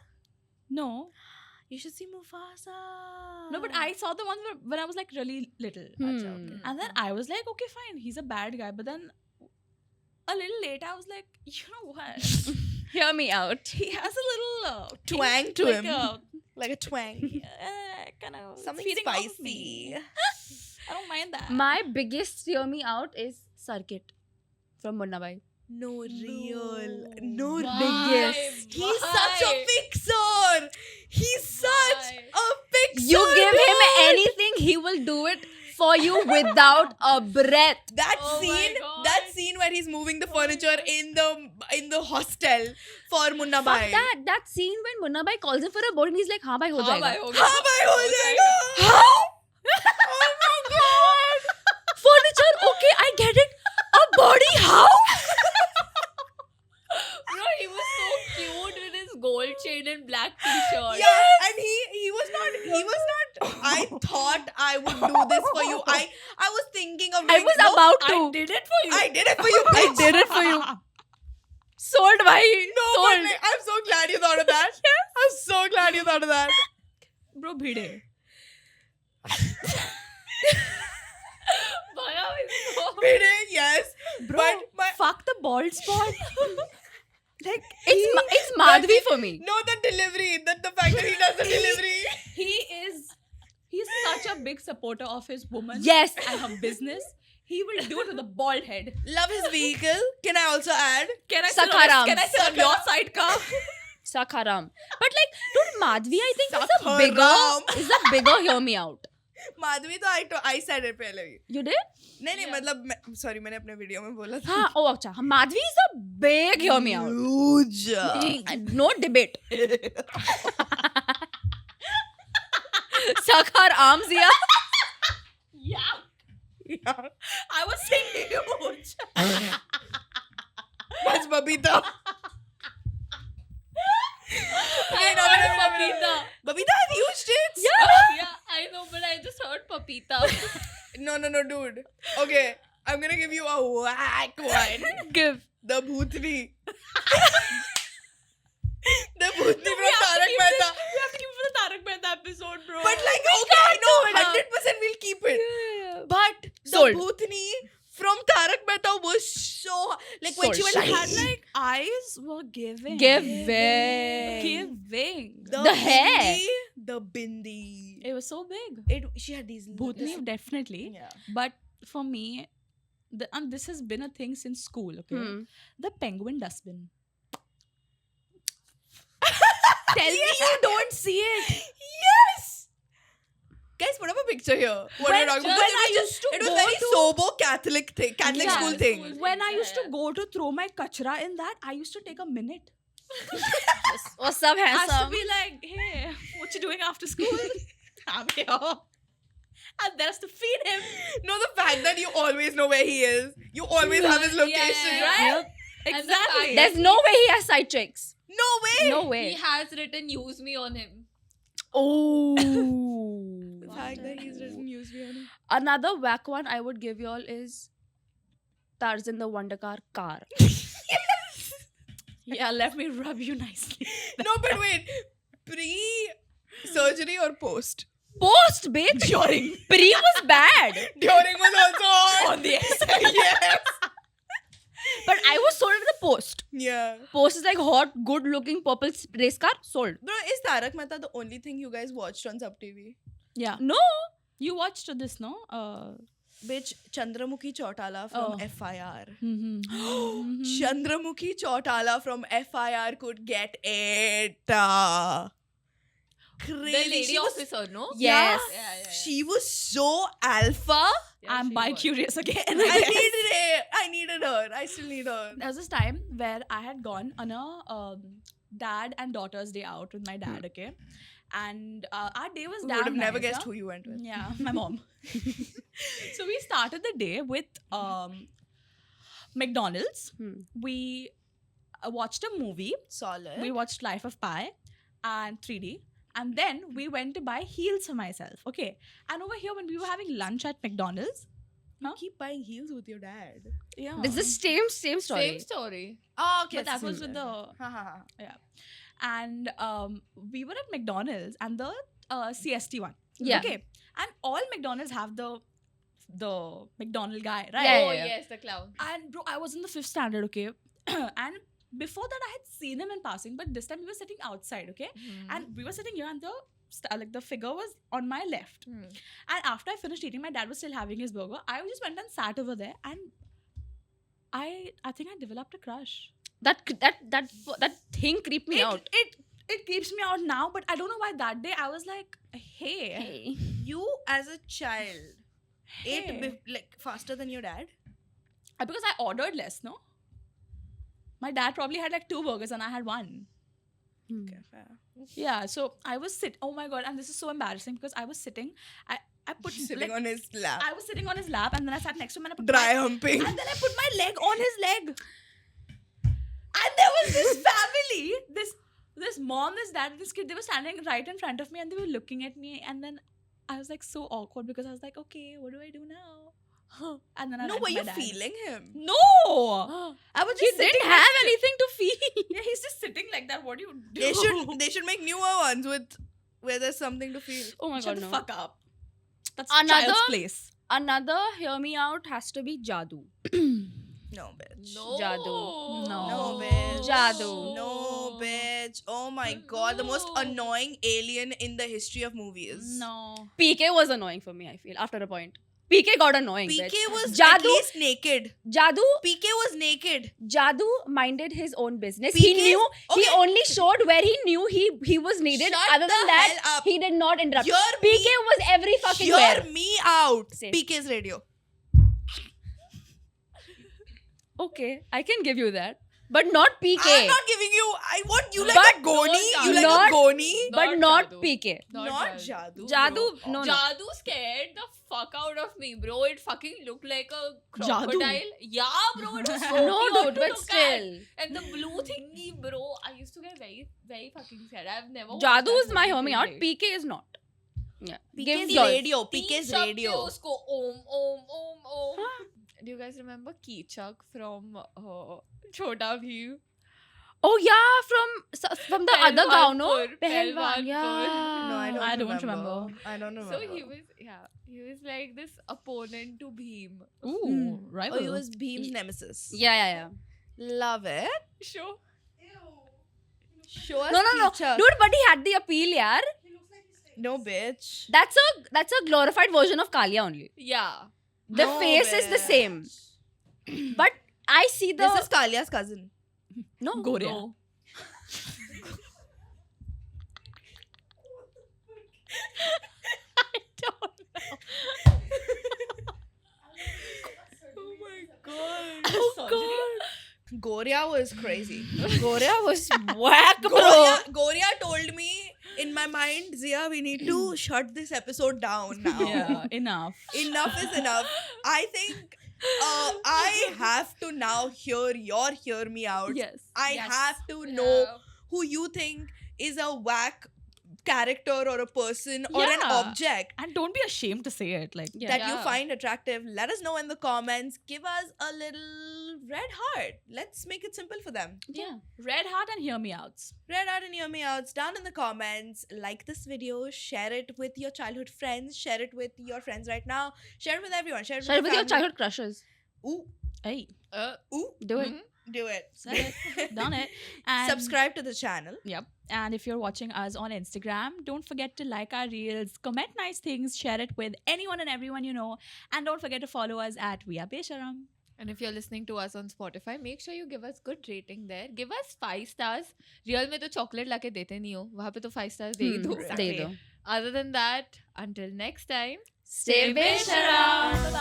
No, You should see Mufasa. no, but I saw the ones when I was like really little. Acha, Hmm. okay. And then I was like, okay, fine, he's a bad guy. But then a little later, I was like, you know what? Hear me out. He has a little Twang to like him. Like a twang. Kind of Something feeding off of spicy. me. I don't mind that. My biggest hear me out is Circuit from Munna Bhai. No, real. No, Why? biggest. He's such a Why? fixer. He's such Why? a fixer. You give him dude. anything, he will do it for you without a breath. That Oh my scene, God. that scene where he's moving the furniture in the hostel for Munna Fuck Bhai. that scene when Munna Bhai calls him for a board and he's like, हाँ भाई हो हाँ जाएगा. भाई, हो गया. हाँ भाई हो जाएगा. How? Oh my god. Furniture, okay, I get it. A body, how? Bro, he was so cute with his gold chain and black t-shirt. Yeah, and he was not. I thought I would do this for you. I was thinking of. I doing- was no, about to. I did it for you. I did it for you. I bitch. did it for you. Sold, bhai. No, Sold. but I'm so glad you thought of that. I'm so glad you thought of that. Bro, bhide. Bhaya is so... Bide, yes. Bro, But my fuck the bald spot. Like, It's Madhvi for me. no, the delivery. The fact that he does the delivery. he's such a big supporter of his woman Yes. and her business. He will do it with a bald head. Love his vehicle. Can I also add? Can I Sakharam. sit on your sidecar? Sakharam. But like, dude, Madhvi, I think Sakharam. is a bigger hear me out. Madhavi तो I said it पहले भी. You did? नहीं Yeah. मतलब sorry मैंने अपने video में बोला था. हाँ, oh, अच्छा. Madhvi is a big hear me out. Huge. No debate. Sakhar arms, yeah. Yeah. Yeah. I was saying huge. That's Babita. I heard Papita. Babita has huge tits. Yeah, I know, but I just heard Papita. No, dude. Okay, I'm gonna give you a whack one. Give. The Bhutni. The Bhutni from Tarak Mehta. We have to keep it for the Tarak Mehta episode, bro. But like, okay, no, 100% we'll keep it. But the Sold. Bhutni from Tarak Mehta was so like when she Sold. was had like eyes were giving. Giving. Giving. The hair. the bindi. It was so big. She had these. Bhutni definitely. Yeah. But for me, and this has been a thing since school, okay? The penguin dustbin. Tell me you don't see it. Yes. Guys, put up a picture here. What When- we're talking when about. I used to it was go very to- sober Catholic thing, Catholic Yeah, school school thing. When I used to go to throw my kachra in that, I used to take a minute. What's up, I used to handsome? be like, hey, what you doing after school? I'm here. And then I used to feed him. No, the fact that you always know where he is. You always have his location. yeah. Right? And the Exactly. fact There's no way he has side chicks. No way. No He way. has written "use me" on him. Oh. fact that he's written use me on it. Another whack one I would give y'all is Tarzan the Wonder Car. Yeah, let me rub you nicely. No, but wait. Pre-surgery or post? Post, bitch. During. Pre was bad, During was also On the exit. Yes. but I was sold at the post. Yeah. Post is like hot, good-looking purple race car. Sold. Bro, is Tarak Mehta the only thing you guys watched on Sub TV? Yeah. No. You watched this, no? Bitch, Chandramukhi Chautala from Oh. FIR. Mm-hmm. Chandramukhi Chautala from FIR could get it. The Crazy. lady She was, officer, no? Yes. Yeah. she was so alpha. Yeah, I'm she bi-curious again. I needed it. I needed her. I still need her. There was this time where I had gone on a dad and daughter's day out with my dad, okay? And our day was We damn would have never nice, guessed huh? who you went with. Yeah, my mom. So we started the day with McDonald's. We watched a movie. Solid. We watched Life of Pi and 3D. And then we went to buy heels for myself. Okay. And over here, when we were having lunch at McDonald's, You keep buying heels with your dad. yeah. This is the same story. Same story. Oh, okay. But that was with the Ha ha ha. and we were at McDonald's and the CST one. Yeah. Okay. And all McDonald's have the McDonald guy, right? Yeah, Oh, yeah. yes, the clown. And bro, I was in the 5th standard, okay? And before that, I had seen him in passing, but this time we were sitting outside, okay? And we were sitting here, and the figure was on my left. And after I finished eating, my dad was still having his burger. I just went and sat over there, and I think I developed a crush. That thing creeped me out. It creeps me out now, but I don't know why that day I was like, hey. Hey. You as a child ate Hey. like faster than your dad? Because I ordered less, no? My dad probably had like 2 burgers and I had 1. Okay, fair. Yeah, so I was oh my god, and this is so embarrassing because I was sitting, I put Sitting like, on his lap. I was sitting on his lap and then I sat next to him and I put Dry my, humping. and then I put my leg on his leg. And there was this family, this mom, this dad, and this kid, they were standing right in front of me and they were looking at me, and then I was like so awkward because I was like, okay, what do I do now? And then I No, ran were to you my dad. feeling him? No! I was He just didn't sitting have next to- anything to feel. Yeah, he's just sitting like that. What do you do? They should make newer ones with where there's something to feel. Oh my Shut god, the no. fuck up. That's Another- child's place. Another hear me out has to be Jadoo. No, bitch. No. Jadoo. No, bitch. Jadoo. No, bitch. Oh my god, the most annoying alien in the history of movies. No. PK was annoying for me, I feel, after a point. PK got annoying. PK bitch. was Jadoo- at least naked. Jadoo PK was naked. Jadoo minded his own business. PK He knew he okay. only showed where he knew he was needed. Shut Other the than that, hell up. he did not interrupt. Hear PK me- was every fucking Hear where. me out. Same. PK's radio. Okay, I can give you that. But not PK. I'm not giving you. I want you like But a goni. not You like Jadoo. a goni. but Not not Jadoo. PK. Not Jadoo. Jadoo, bro. no. Jadoo scared the fuck out of me, bro. It fucking looked like a Jadoo? crocodile. Yeah, bro. It was so No, cute dude, to but look still. at. And the blue thingy, bro. I used to get very, very fucking scared. I've never. watched Jadoo that is my movie homie till out. date. PK is not. Yeah. PK's Give yours. radio. Teen PK's Shub radio. के उसको om. Do you guys remember Keechuk from Chota Bheem? Oh yeah, from the other gaon, no? Pehelwanpur. Pehelwan. Yeah. No, I don't remember. I don't remember. So he was like this opponent to Bheem. Ooh, right. Oh, he was Bheem's nemesis. Yeah. Love it. Sure. Show us No. Keechuk. Dude, but he had the appeal, yaar. No, bitch. That's a glorified version of Kalia only. Yeah. The No, face is the bitch. same. But I see the This is Kalia's cousin. no. Goria. No. Oh my god. Oh god. Goria was crazy. Goria was whack, bro. Goria told me in my mind, Zia, we need to shut this episode down now. Yeah, enough. Enough is enough. I think I have to now hear me out. Yes. I Yes. have to know who you think is a whack character or a person or an Yeah. object And don't be ashamed to say it. Like, Yeah. that you Yeah. find attractive, let us know in the comments. Give us a little red heart. Let's make it simple for them. Yeah. red heart and hear me outs. Red out and hear me outs down in the comments. Like this video, share it with your childhood friends, share it with your friends right now, share it with everyone, share it Share it with with your family. childhood crushes. Ooh, Hey, ooh, Do it. Mhm. do it. said it, done it. And Subscribe to the channel. Yep. And if you're watching us on Instagram, don't forget to like our reels, comment nice things, share it with anyone and everyone you know, and don't forget to follow us at We Are Besharam. And if you're listening to us on Spotify, make sure you give us good rating there. Give us 5 stars. Real में तो chocolate लाके देते नहीं हो. वहाँ पे तो 5 stars दे ही दो. दे दो. Other than that, until next time. Stay Besharam.